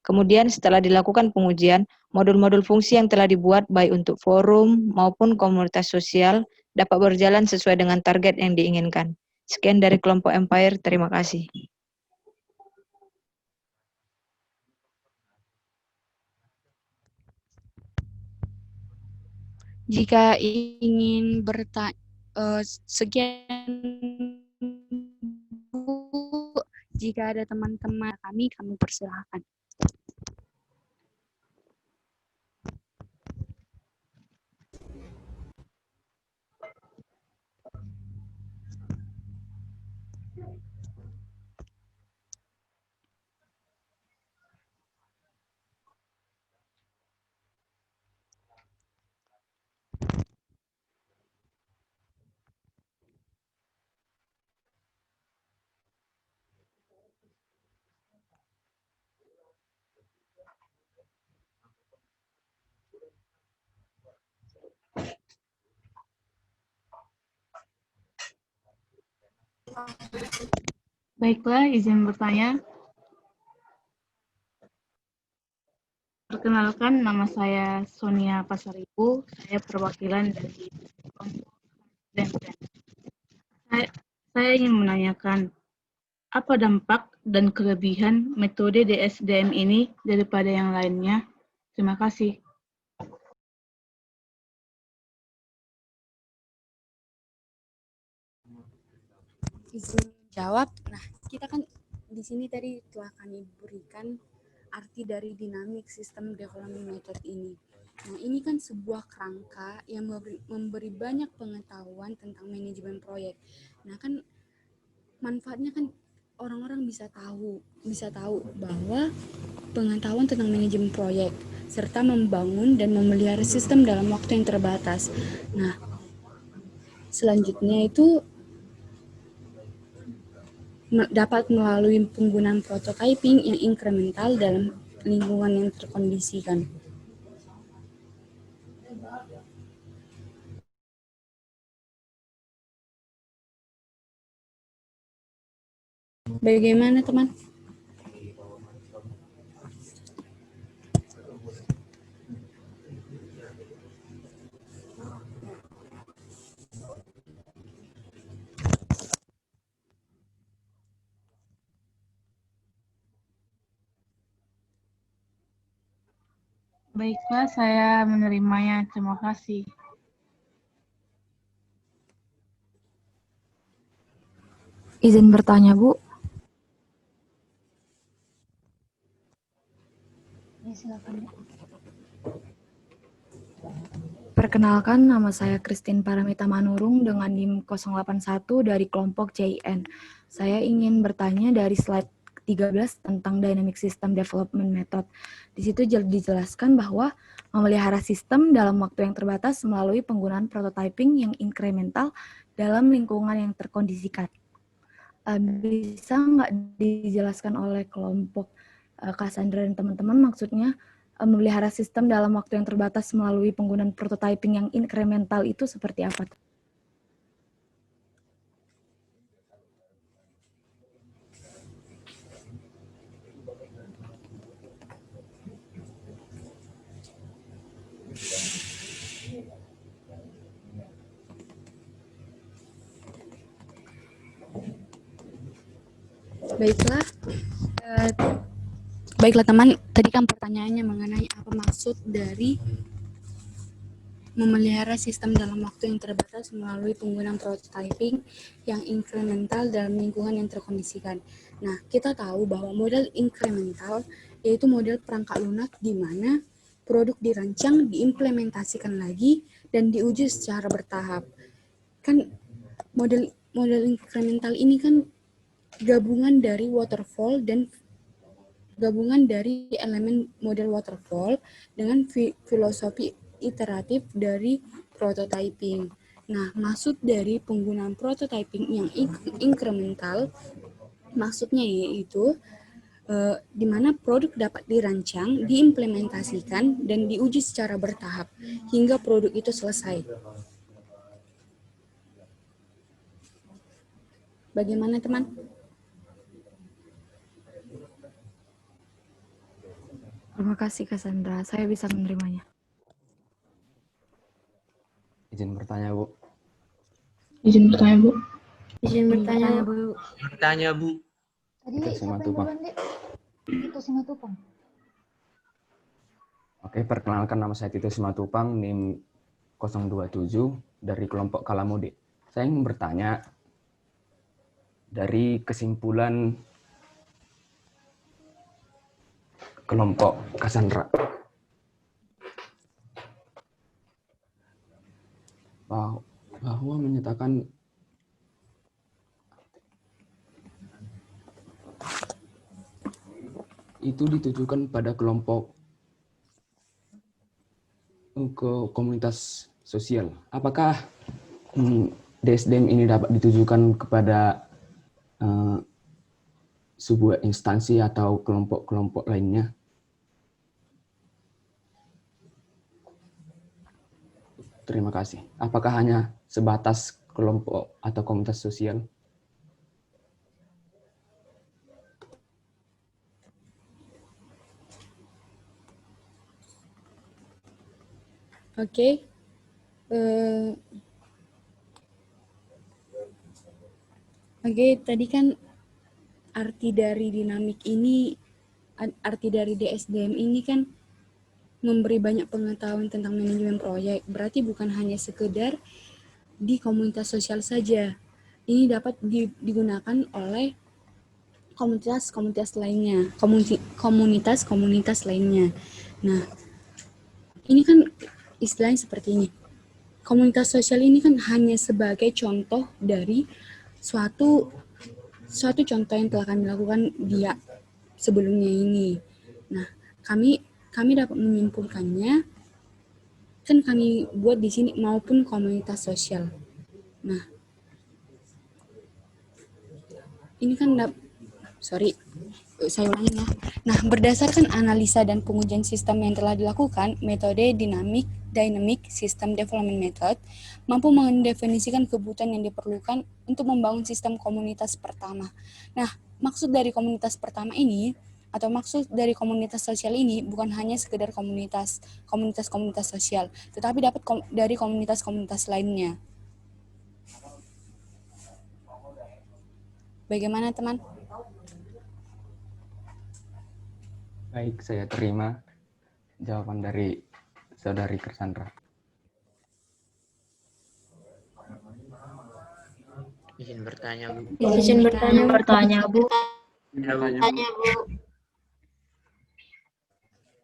Kemudian setelah dilakukan pengujian, modul-modul fungsi yang telah dibuat baik untuk forum maupun komunitas sosial dapat berjalan sesuai dengan target yang diinginkan. Sekian dari kelompok Empire, terima kasih. Jika ingin bertanya, sekian Bu. Jika ada teman-teman kami persilahkan. Baiklah, izin bertanya. Perkenalkan, nama saya Sonia Pasaribu. Saya perwakilan dari kelompok DMPN. Saya ingin menanyakan, apa dampak dan kelebihan metode DSDM ini daripada yang lainnya? Terima kasih. Izin jawab. Nah, kita kan di sini tadi telah kami berikan arti dari dynamic system development method ini. Nah, ini kan sebuah kerangka yang memberi banyak pengetahuan tentang manajemen proyek. Nah, kan manfaatnya kan orang-orang bisa tahu bahwa pengetahuan tentang manajemen proyek serta membangun dan memelihara sistem dalam waktu yang terbatas. Nah, selanjutnya itu dapat melalui penggunaan prototyping yang incremental dalam lingkungan yang terkondisikan. Bagaimana, teman? Baiklah, saya menerimanya. Terima kasih. Izin bertanya, Bu. Ya, silakan. Perkenalkan, nama saya Christine Paramita Manurung dengan NIM 081 dari kelompok CIN. Saya ingin bertanya dari slide 13 tentang Dynamic System Development Method. Di situ dijelaskan bahwa memelihara sistem dalam waktu yang terbatas melalui penggunaan prototyping yang incremental dalam lingkungan yang terkondisikan. Bisa nggak dijelaskan oleh kelompok Cassandra dan teman-teman maksudnya memelihara sistem dalam waktu yang terbatas melalui penggunaan prototyping yang incremental itu seperti apa? Baiklah teman, tadi kan pertanyaannya mengenai apa maksud dari memelihara sistem dalam waktu yang terbatas melalui penggunaan prototyping yang incremental dalam lingkungan yang terkondisikan. Nah, kita tahu bahwa model incremental yaitu model perangkat lunak di mana produk dirancang, diimplementasikan lagi, dan diuji secara bertahap. Kan model incremental ini kan gabungan dari waterfall dan gabungan dari elemen model waterfall dengan filosofi iteratif dari prototyping. Nah, maksud dari penggunaan prototyping yang incremental, maksudnya yaitu di mana produk dapat dirancang, diimplementasikan, dan diuji secara bertahap hingga produk itu selesai. Bagaimana teman? Terima kasih Cassandra, saya bisa menerimanya. Izin bertanya, Bu. Izin bertanya, Bu. Izin bertanya, Bu. Bertanya, Bu. Tadi Itu siapa yang Simatupang. duluan, Dek? Itu Simatupang. Oke, perkenalkan nama saya Tito Simatupang, NIM 027 dari kelompok Kalamode. Saya ingin bertanya dari kesimpulan kelompok Cassandra bahwa menyatakan itu ditujukan pada kelompok ke komunitas sosial. Apakah DSDM ini dapat ditujukan kepada sebuah instansi atau kelompok-kelompok lainnya? Terima kasih. Apakah hanya sebatas kelompok atau komunitas sosial? Oke. Oke, tadi kan arti dari dinamik ini, arti dari DSDM ini kan memberi banyak pengetahuan tentang manajemen proyek. Berarti bukan hanya sekedar di komunitas sosial saja. Ini dapat digunakan oleh komunitas-komunitas lainnya, komunitas-komunitas lainnya. Nah, ini kan istilahnya seperti ini. Komunitas sosial ini kan hanya sebagai contoh dari suatu contoh yang telah kami lakukan dia sebelumnya ini. Nah, kami dapat menyimpulkannya kan kami buat di sini maupun komunitas sosial. Nah, ini kan saya ulangin ya. Nah, berdasarkan analisa dan pengujian sistem yang telah dilakukan, metode Dynamic System Development Method mampu mendefinisikan kebutuhan yang diperlukan untuk membangun sistem komunitas pertama. Nah, maksud dari komunitas pertama ini atau maksud dari komunitas sosial ini bukan hanya sekedar komunitas sosial, tetapi dapat dari komunitas-komunitas lainnya. Bagaimana, teman? Baik, saya terima jawaban dari Saudari Cassandra. Izin bertanya, Bu. Izin bertanya, Bu.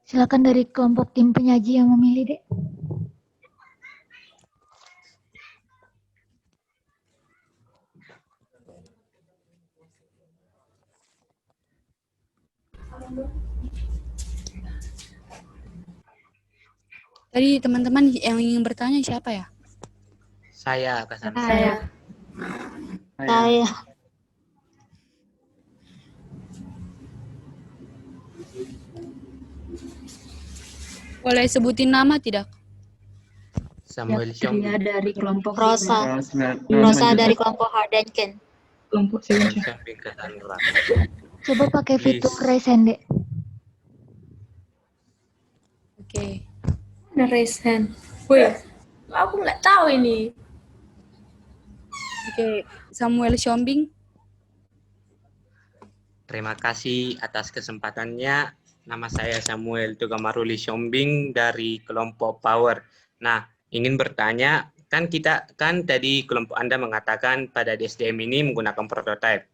Silakan dari kelompok tim penyaji yang memilih, Dek. Tadi teman-teman yang ingin bertanya siapa ya? Saya, Cassandra. Saya. Boleh sebutin nama tidak? Samuel Pria Xiong. dari kelompok Rosa. Rosa dari kelompok Hardenken. kelompok Samuel Sebenca. Xiong, Cassandra. Coba pakai Please. fitur raise hand, Dek. Oke. Ada raise hand. Wih, aku nggak tahu ini. Oke, Samuel Siombing. Terima kasih atas kesempatannya. Nama saya Samuel Tugamaruli Siombing dari kelompok Power. Nah, ingin bertanya, kan tadi kelompok Anda mengatakan pada DSDM ini menggunakan prototype.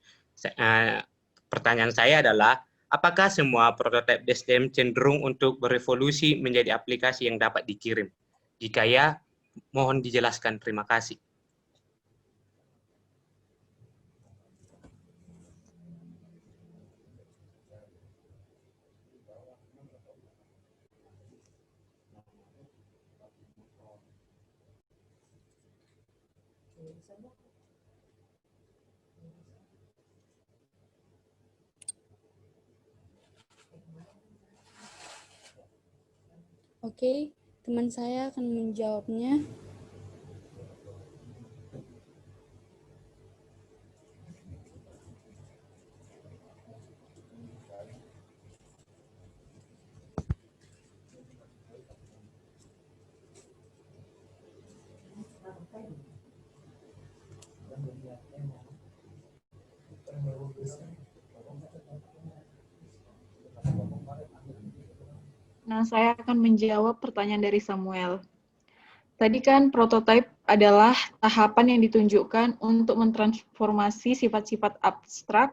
Pertanyaan saya adalah, apakah semua prototipe DSDM cenderung untuk berevolusi menjadi aplikasi yang dapat dikirim? Jika ya, mohon dijelaskan. Terima kasih. Oke, teman saya akan menjawabnya. Nah, saya akan menjawab pertanyaan dari Samuel. Tadi kan prototipe adalah tahapan yang ditunjukkan untuk mentransformasi sifat-sifat abstrak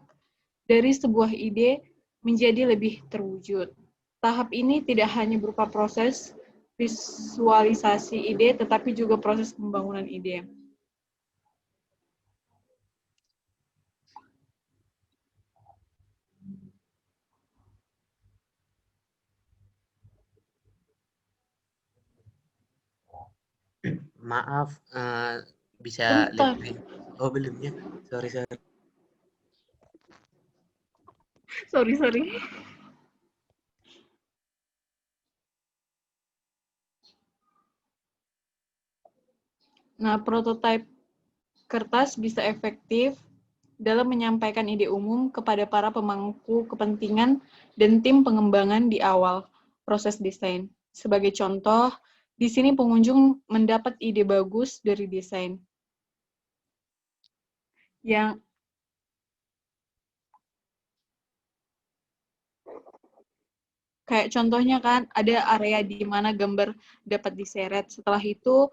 dari sebuah ide menjadi lebih terwujud. Tahap ini tidak hanya berupa proses visualisasi ide, tetapi juga proses pembangunan ide. Maaf, bisa Bentar. lebih. Oh, belum ya? Sorry. Sorry. Nah, prototipe kertas bisa efektif dalam menyampaikan ide umum kepada para pemangku kepentingan dan tim pengembangan di awal proses desain. Sebagai contoh, di sini pengunjung mendapat ide bagus dari desain. Yang kayak contohnya kan, ada area di mana gambar dapat diseret. Setelah itu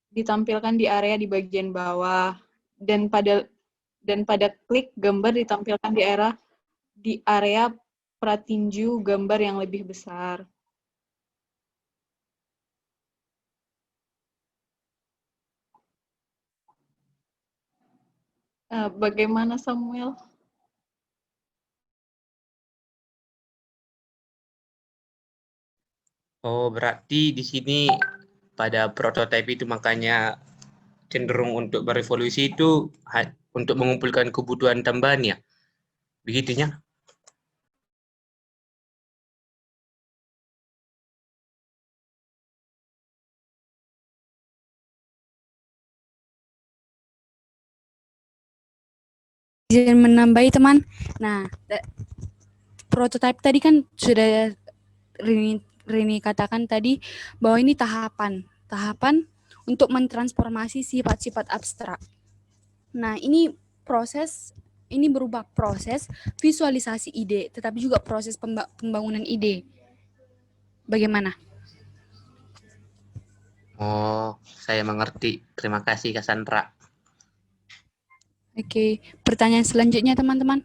ditampilkan di area di bagian bawah, dan pada klik gambar ditampilkan di area pratinju gambar yang lebih besar. Bagaimana Samuel? Oh, berarti di sini pada prototipe itu makanya cenderung untuk berevolusi itu untuk mengumpulkan kebutuhan tambahan ya? Begitunya? Izin menambahi teman. Nah, prototipe tadi kan sudah Rini katakan tadi bahwa ini tahapan untuk mentransformasi sifat-sifat abstrak. Nah, ini berupa proses visualisasi ide, tetapi juga proses pembangunan ide. Bagaimana? Oh, saya mengerti. Terima kasih, Cassandra. Oke, pertanyaan selanjutnya teman-teman.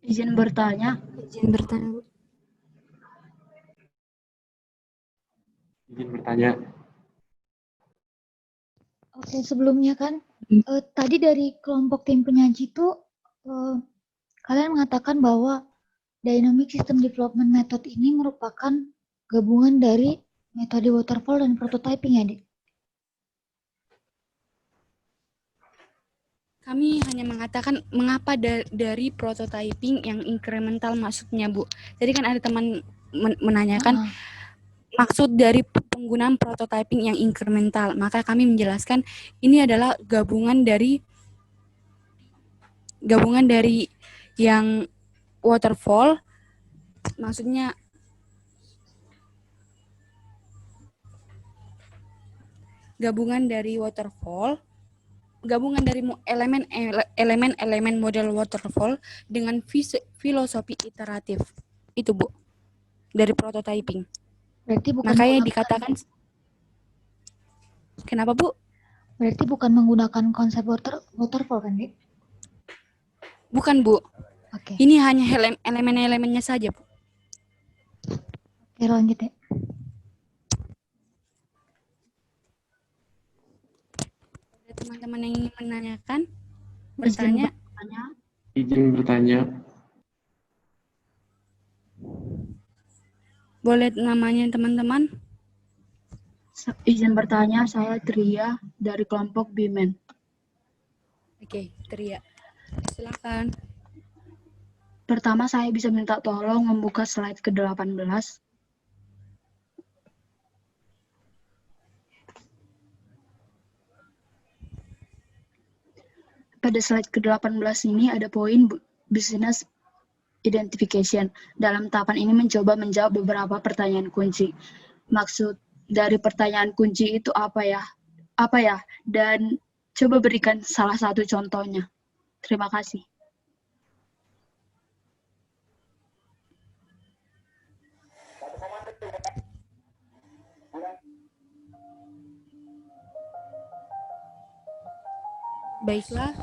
Izin bertanya. Izin bertanya, Bu. Izin bertanya. Oke, sebelumnya kan tadi dari kelompok tim penyaji itu Kalian mengatakan bahwa Dynamic System Development Method ini merupakan gabungan dari metode waterfall dan prototyping ya, Dek? Kami hanya mengatakan mengapa dari prototyping yang incremental maksudnya, Bu. Tadi kan ada teman menanyakan maksud dari penggunaan prototyping yang incremental. Maka kami menjelaskan ini adalah gabungan dari yang waterfall, maksudnya gabungan dari elemen model waterfall dengan filosofi iteratif. Itu, Bu, dari prototyping. Berarti bukan makanya dikatakan. Kenapa, Bu? Berarti bukan menggunakan konsep waterfall kan, Dek? Bukan, Bu. Oke. Ini hanya elemen-elemennya saja, Bu. Oke, lanjut, Dek. Ada teman-teman yang ingin menanyakan, bertanya. Izin bertanya. Boleh namanya teman-teman? Izin bertanya, saya Tria dari kelompok BIMEN. Oke, Tria. Silakan. Pertama, saya bisa minta tolong membuka slide ke-18. Pada slide ke-18 ini ada poin business identification. Dalam tahapan ini mencoba menjawab beberapa pertanyaan kunci. Maksud dari pertanyaan kunci itu apa ya? Dan coba berikan salah satu contohnya. Terima kasih. Baiklah,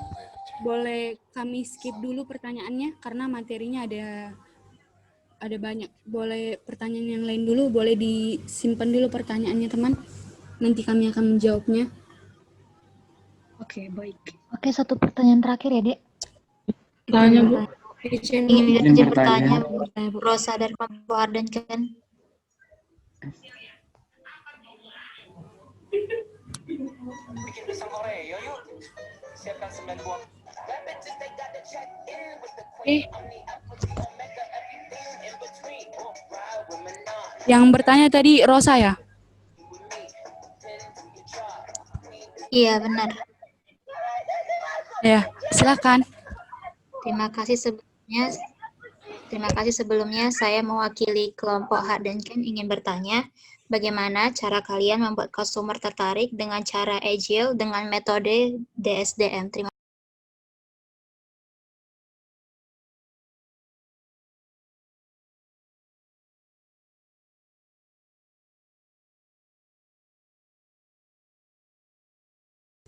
boleh kami skip dulu pertanyaannya karena materinya ada banyak. Boleh pertanyaan yang lain dulu, boleh disimpan dulu pertanyaannya, teman. Nanti kami akan menjawabnya. Oke, baik. Oke, satu pertanyaan terakhir ya, Dek. Tanya, Bu. Izin bertanya. Rosa dari kelompok Ardan kan? Yang bertanya tadi Rosa ya? Iya, benar. Ya, silakan. Terima kasih sebelumnya saya mewakili kelompok Hard dan Ken ingin bertanya, bagaimana cara kalian membuat customer tertarik dengan cara agile dengan metode DSDM? Terima kasih.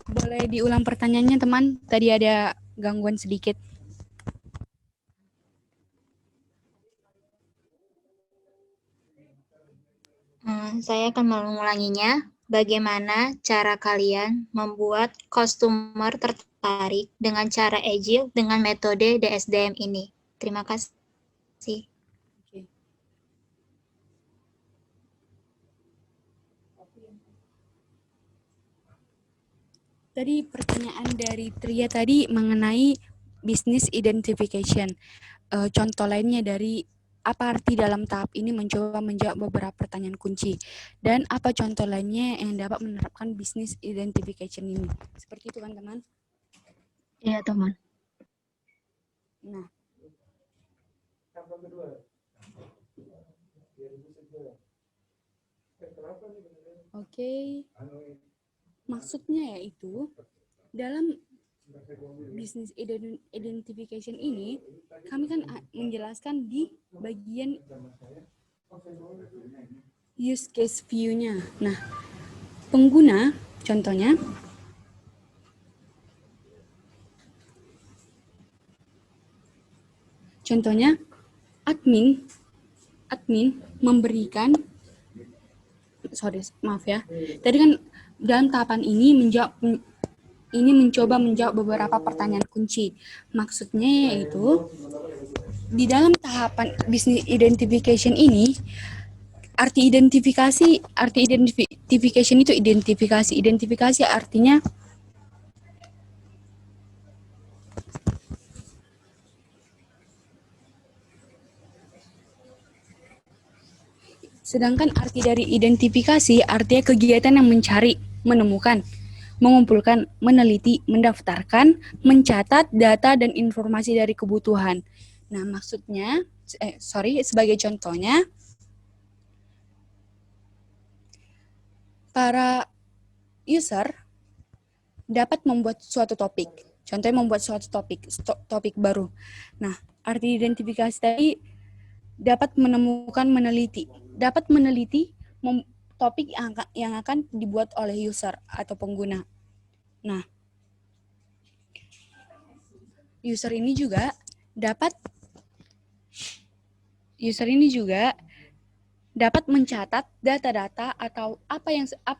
Boleh diulang pertanyaannya, teman? Tadi ada gangguan sedikit. Saya akan mengulanginya. Bagaimana cara kalian membuat customer tertarik dengan cara agile dengan metode DSDM ini? Terima kasih. Tadi pertanyaan dari Tria tadi mengenai business identification. Contoh lainnya dari apa arti dalam tahap ini mencoba menjawab beberapa pertanyaan kunci. Dan apa contoh lainnya yang dapat menerapkan business identification ini. Seperti itu kan, teman? Iya, teman. Nah. Oke. Maksudnya yaitu dalam business identification ini kami kan menjelaskan di bagian use case view-nya. Nah, pengguna contohnya admin memberikan tadi kan dalam tahapan ini menjawab ini mencoba menjawab beberapa pertanyaan kunci. Maksudnya yaitu, di dalam tahapan business identification ini, arti identification itu identifikasi. Identifikasi artinya sedangkan arti dari identifikasi artinya kegiatan yang mencari, menemukan, mengumpulkan, meneliti, mendaftarkan, mencatat data dan informasi dari kebutuhan. Nah, maksudnya, sebagai contohnya, para user dapat membuat suatu topik. Contohnya membuat suatu topik baru. Nah, arti identifikasi tadi dapat menemukan, meneliti. Dapat meneliti topik yang akan dibuat oleh user atau pengguna. Nah, user ini juga dapat mencatat data-data atau apa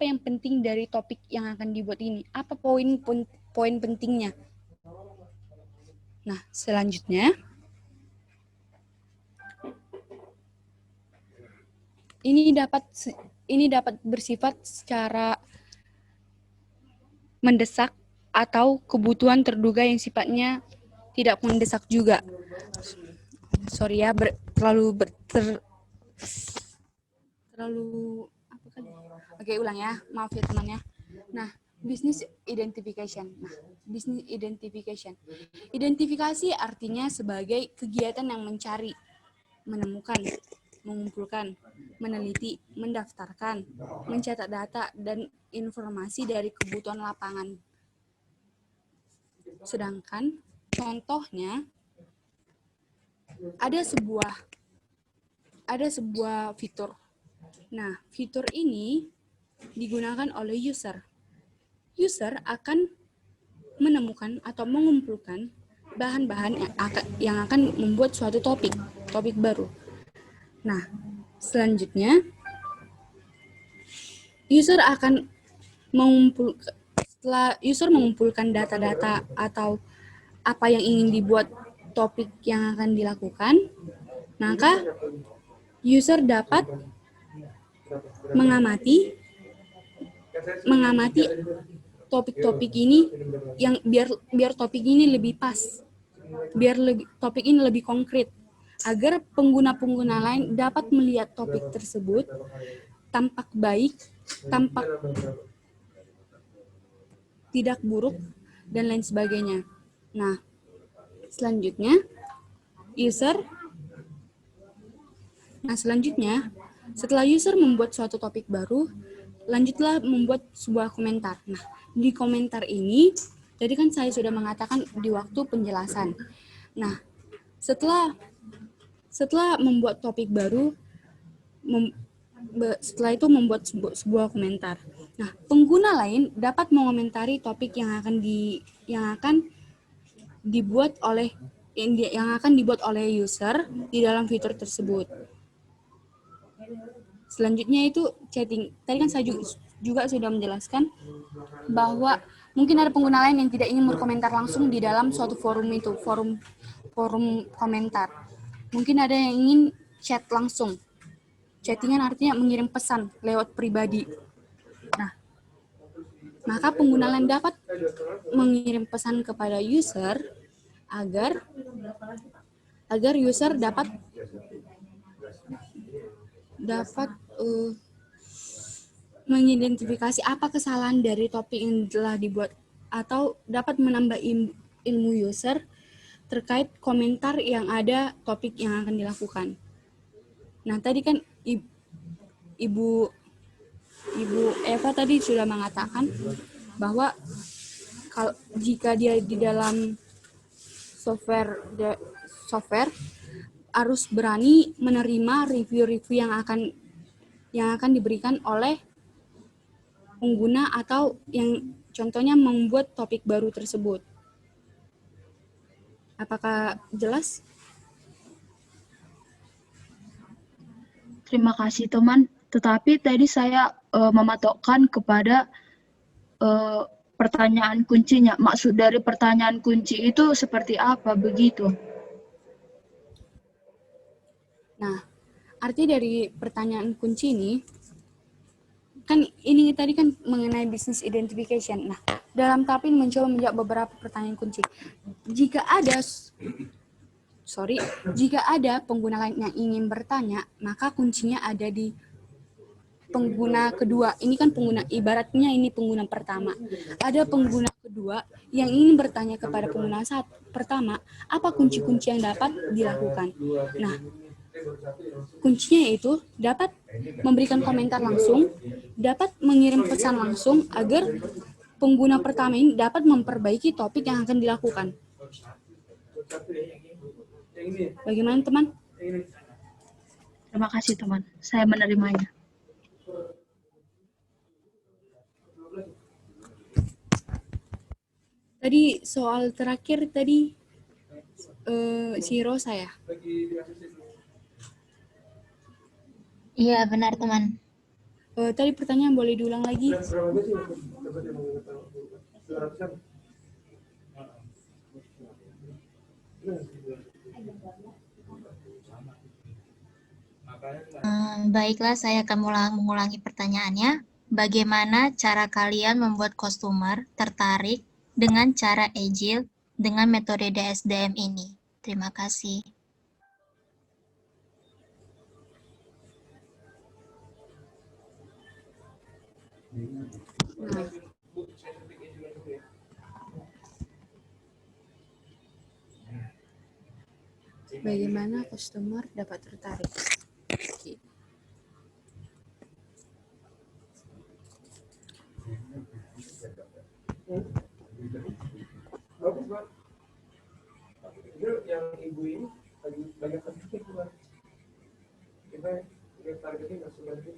yang penting dari topik yang akan dibuat ini. Apa poin pentingnya? Nah, selanjutnya ini dapat bersifat secara mendesak atau kebutuhan terduga yang sifatnya tidak mendesak juga. Sorry ya, terlalu apa kali? Oke, ulang ya. Maaf ya teman-teman. Nah, business identification. Identifikasi artinya sebagai kegiatan yang mencari, menemukan, mengumpulkan, meneliti, mendaftarkan, mencatat data dan informasi dari kebutuhan lapangan. Sedangkan contohnya ada sebuah fitur. Nah, fitur ini digunakan oleh user. User akan menemukan atau mengumpulkan bahan-bahan yang akan membuat suatu topik baru. Nah, selanjutnya setelah user mengumpulkan data-data atau apa yang ingin dibuat topik yang akan dilakukan, maka user dapat mengamati topik-topik ini yang biar topik ini lebih pas, topik ini lebih konkret, agar pengguna-pengguna lain dapat melihat topik tersebut tampak baik, tampak tidak buruk, dan lain sebagainya. Nah, selanjutnya setelah user membuat suatu topik baru, lanjutlah membuat sebuah komentar. Nah, di komentar ini, tadi kan saya sudah mengatakan di waktu penjelasan. Nah, setelah membuat topik baru, setelah itu membuat sebuah komentar. Nah, pengguna lain dapat mengomentari topik yang akan dibuat oleh user di dalam fitur tersebut. Selanjutnya itu chatting. Tadi kan saya juga sudah menjelaskan bahwa mungkin ada pengguna lain yang tidak ingin berkomentar langsung di dalam suatu forum itu, forum komentar. Mungkin ada yang ingin chat langsung. Chattingan artinya mengirim pesan lewat pribadi. Nah, maka pengguna lain dapat mengirim pesan kepada user agar user dapat mengidentifikasi apa kesalahan dari topik yang telah dibuat atau dapat menambah ilmu user terkait komentar yang ada topik yang akan dilakukan. Nah, tadi kan Ibu Eva tadi sudah mengatakan bahwa jika dia di dalam software harus berani menerima review-review yang akan diberikan oleh pengguna atau yang contohnya membuat topik baru tersebut. Apakah jelas? Terima kasih teman. Tetapi tadi saya mematokkan kepada pertanyaan kuncinya. Maksud dari pertanyaan kunci itu seperti apa begitu? Nah, arti dari pertanyaan kunci ini, kan ini tadi kan mengenai business identification. Nah, dalam tahap ini mencoba menjawab beberapa pertanyaan kunci. Jika ada pengguna lain yang ingin bertanya, maka kuncinya ada di pengguna kedua. Ini kan pengguna, ibaratnya ini pengguna pertama. Ada pengguna kedua yang ingin bertanya kepada pengguna pertama, apa kunci-kunci yang dapat dilakukan. Nah, kuncinya yaitu dapat memberikan komentar langsung, dapat mengirim pesan langsung agar pengguna pertama ini dapat memperbaiki topik yang akan dilakukan. Bagaimana teman? Terima kasih teman, saya menerimanya. Tadi soal terakhir tadi si Rosa ya? Iya, benar teman. Tadi pertanyaan boleh diulang lagi? Baiklah, saya akan mengulangi pertanyaannya. Bagaimana cara kalian membuat customer tertarik dengan cara agile dengan metode DSDM ini? Terima kasih. Nah, bagaimana customer dapat tertarik? Oke. Yang ibu ini lagi banyak kerja keluar. Kita targetnya nggak sebanyak itu.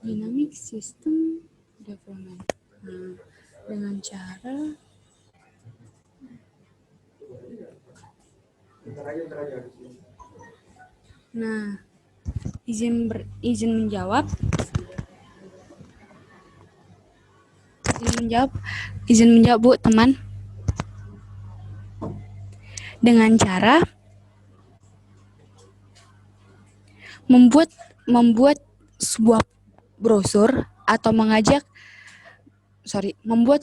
Dynamic System Development. Nah, dengan cara izin menjawab. Izin menjawab Bu, teman. Dengan cara membuat sebuah brosur atau membuat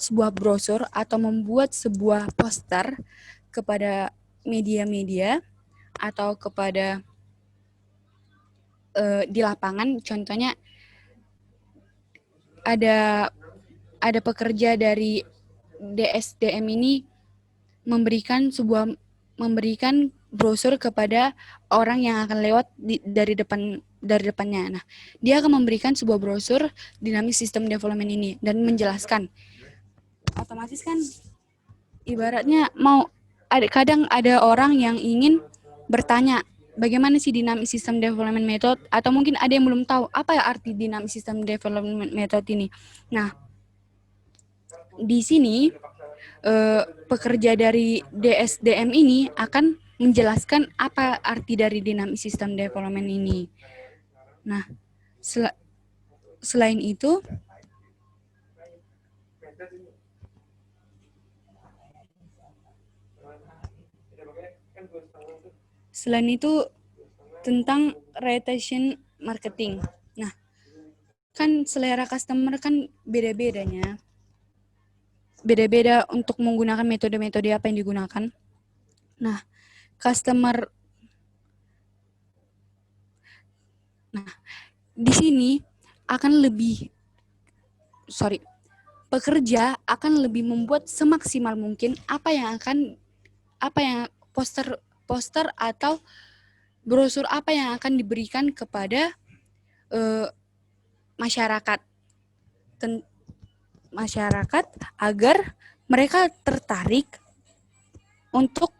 sebuah brosur atau membuat sebuah poster kepada media-media atau kepada di lapangan. Contohnya ada pekerja dari DSDM ini memberikan brosur kepada orang yang akan lewat dari depannya. Nah, dia akan memberikan sebuah brosur Dynamic System Development ini dan menjelaskan. Otomatis kan ibaratnya kadang ada orang yang ingin bertanya, bagaimana sih Dynamic System Development Method, atau mungkin ada yang belum tahu apa ya arti Dynamic System Development Method ini. Nah, di sini pekerja dari DSDM ini akan menjelaskan apa arti dari Dynamic System Development ini. Nah, selain itu, tentang retention marketing. Nah, kan selera customer kan beda-bedanya. Beda-beda untuk menggunakan metode-metode apa yang digunakan. Nah, di sini pekerja akan lebih membuat semaksimal mungkin apa yang poster atau brosur apa yang akan diberikan kepada masyarakat agar mereka tertarik untuk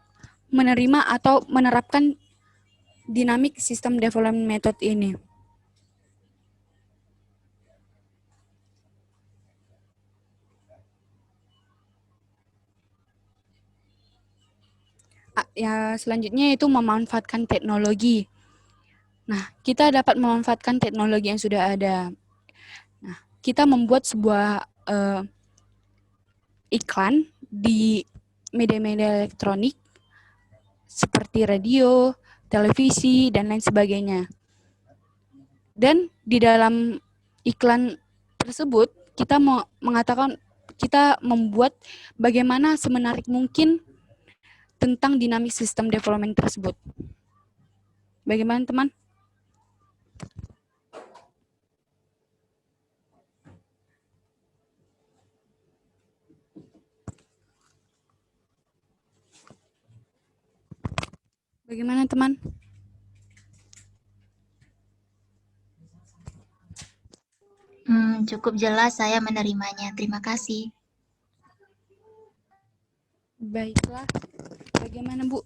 menerima atau menerapkan Dynamic System Development Method ini. Ya, selanjutnya itu memanfaatkan teknologi. Nah, kita dapat memanfaatkan teknologi yang sudah ada. Nah, kita membuat sebuah iklan di media-media elektronik seperti radio, televisi, dan lain sebagainya. Dan di dalam iklan tersebut, kita mau mengatakan, kita membuat bagaimana semenarik mungkin tentang dynamic system development tersebut. Bagaimana, teman? Bagaimana, teman? Cukup jelas, saya menerimanya. Terima kasih. Baiklah. Bagaimana, Bu?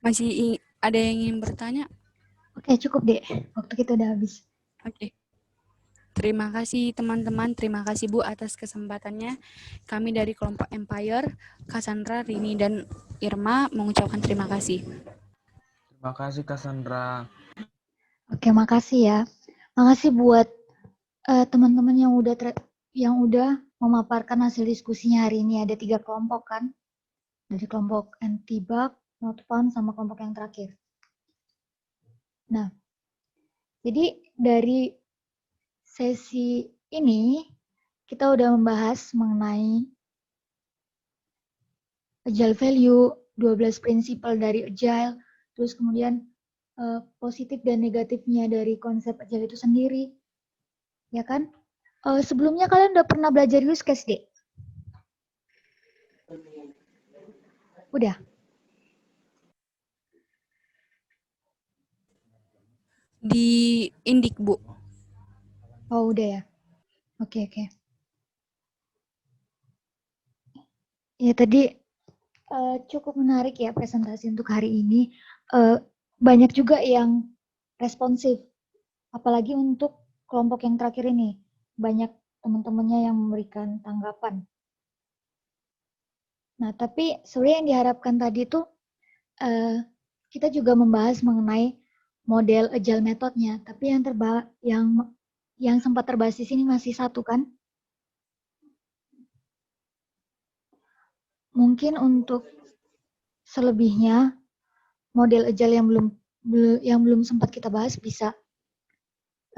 Masih ada yang ingin bertanya? Oke, cukup, Dek. Waktu kita udah habis. Oke. Terima kasih, teman-teman. Terima kasih, Bu, atas kesempatannya. Kami dari kelompok Empire, Cassandra, Rini, dan Irma mengucapkan terima kasih. Terima kasih Cassandra. Oke, makasih ya. Makasih buat teman-teman yang udah memaparkan hasil diskusinya hari ini. Ada 3 kelompok kan? Dari kelompok anti-bug, not fun, sama kelompok yang terakhir. Nah, jadi dari sesi ini kita udah membahas mengenai Agile Value, 12 prinsipal dari Agile, terus kemudian positif dan negatifnya dari konsep Agile itu sendiri. Ya kan? Sebelumnya kalian udah pernah belajar use case, Dek? Udah? Di Indik, Bu. Oh, udah ya. Oke. Ya, tadi cukup menarik ya presentasi untuk hari ini. Banyak juga yang responsif. Apalagi untuk kelompok yang terakhir ini. Banyak teman-temannya yang memberikan tanggapan. Nah, tapi sebenarnya yang diharapkan tadi itu kita juga membahas mengenai model agile metodenya, tapi yang sempat terbahas di sini masih satu kan? Mungkin untuk selebihnya model agile yang belum sempat kita bahas bisa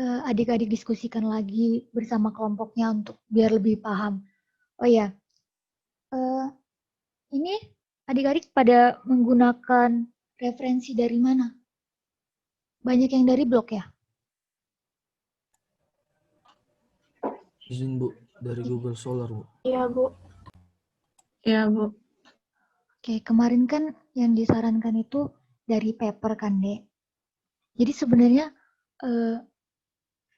adik-adik diskusikan lagi bersama kelompoknya untuk biar lebih paham. Oh ya, ini adik-adik pada menggunakan referensi dari mana? Banyak yang dari blog ya? Izin Bu, dari Google Scholar Bu. Iya, Bu. Iya, Bu. Oke, kemarin kan yang disarankan itu dari paper kan, Dek? Jadi sebenarnya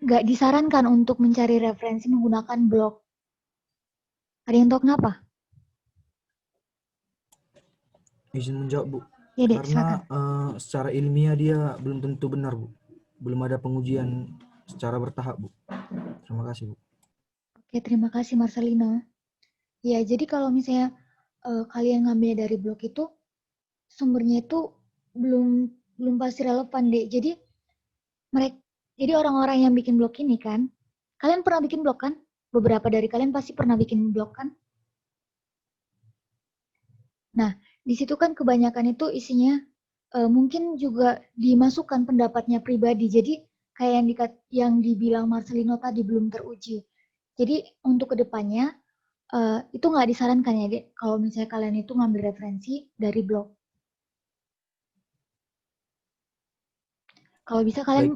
nggak disarankan untuk mencari referensi menggunakan blog. Ada yang tahu kenapa? Izin menjawab Bu. Ya, Dek, Karena silakan. secara ilmiah dia belum tentu benar Bu. Belum ada pengujian secara bertahap Bu. Terima kasih Bu. Oke, terima kasih Marcelino. Ya, jadi kalau misalnya kalian ngambil dari blog itu, sumbernya itu belum pasti relevan, Dek. Jadi orang-orang yang bikin blog ini kan, kalian pernah bikin blog kan? Beberapa dari kalian pasti pernah bikin blog kan? Nah, di situ kan kebanyakan itu isinya mungkin juga dimasukkan pendapatnya pribadi. Jadi kayak yang dibilang Marcelino tadi belum teruji. Jadi untuk kedepannya itu nggak disarankan ya, Dek, kalau misalnya kalian itu ngambil referensi dari blog. Kalau bisa kalian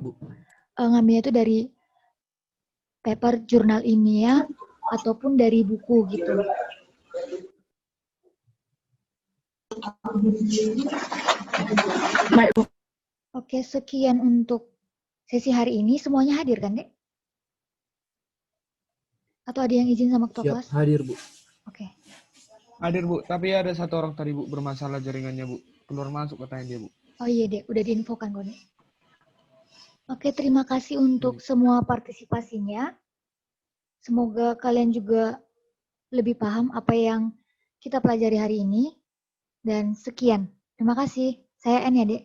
ngambilnya itu dari paper jurnal ilmiah ataupun dari buku gitu. Oke, sekian untuk sesi hari ini. Semuanya hadir kan, Dek? Atau ada yang izin sama ketua kelas? Siap, hadir Bu. Oke. Hadir Bu, tapi ada satu orang tadi Bu bermasalah jaringannya Bu. Keluar masuk katanya dia Bu. Oh iya, Dek, udah diinfokan kok, Dek. Oke, terima kasih untuk semua partisipasinya. Semoga kalian juga lebih paham apa yang kita pelajari hari ini. Dan sekian. Terima kasih. Saya N ya, Dek.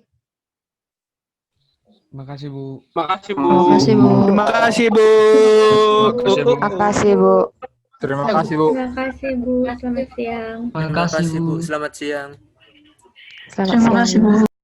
Terima kasih, Bu. Makasih, Bu. Makasih, Bu. Terima kasih, Bu. Makasih, Bu. Terima kasih, Bu. Terima kasih, Bu. Selamat siang. Terima kasih, Bu. Selamat siang. Selamat Terima siang. kasih, Bu.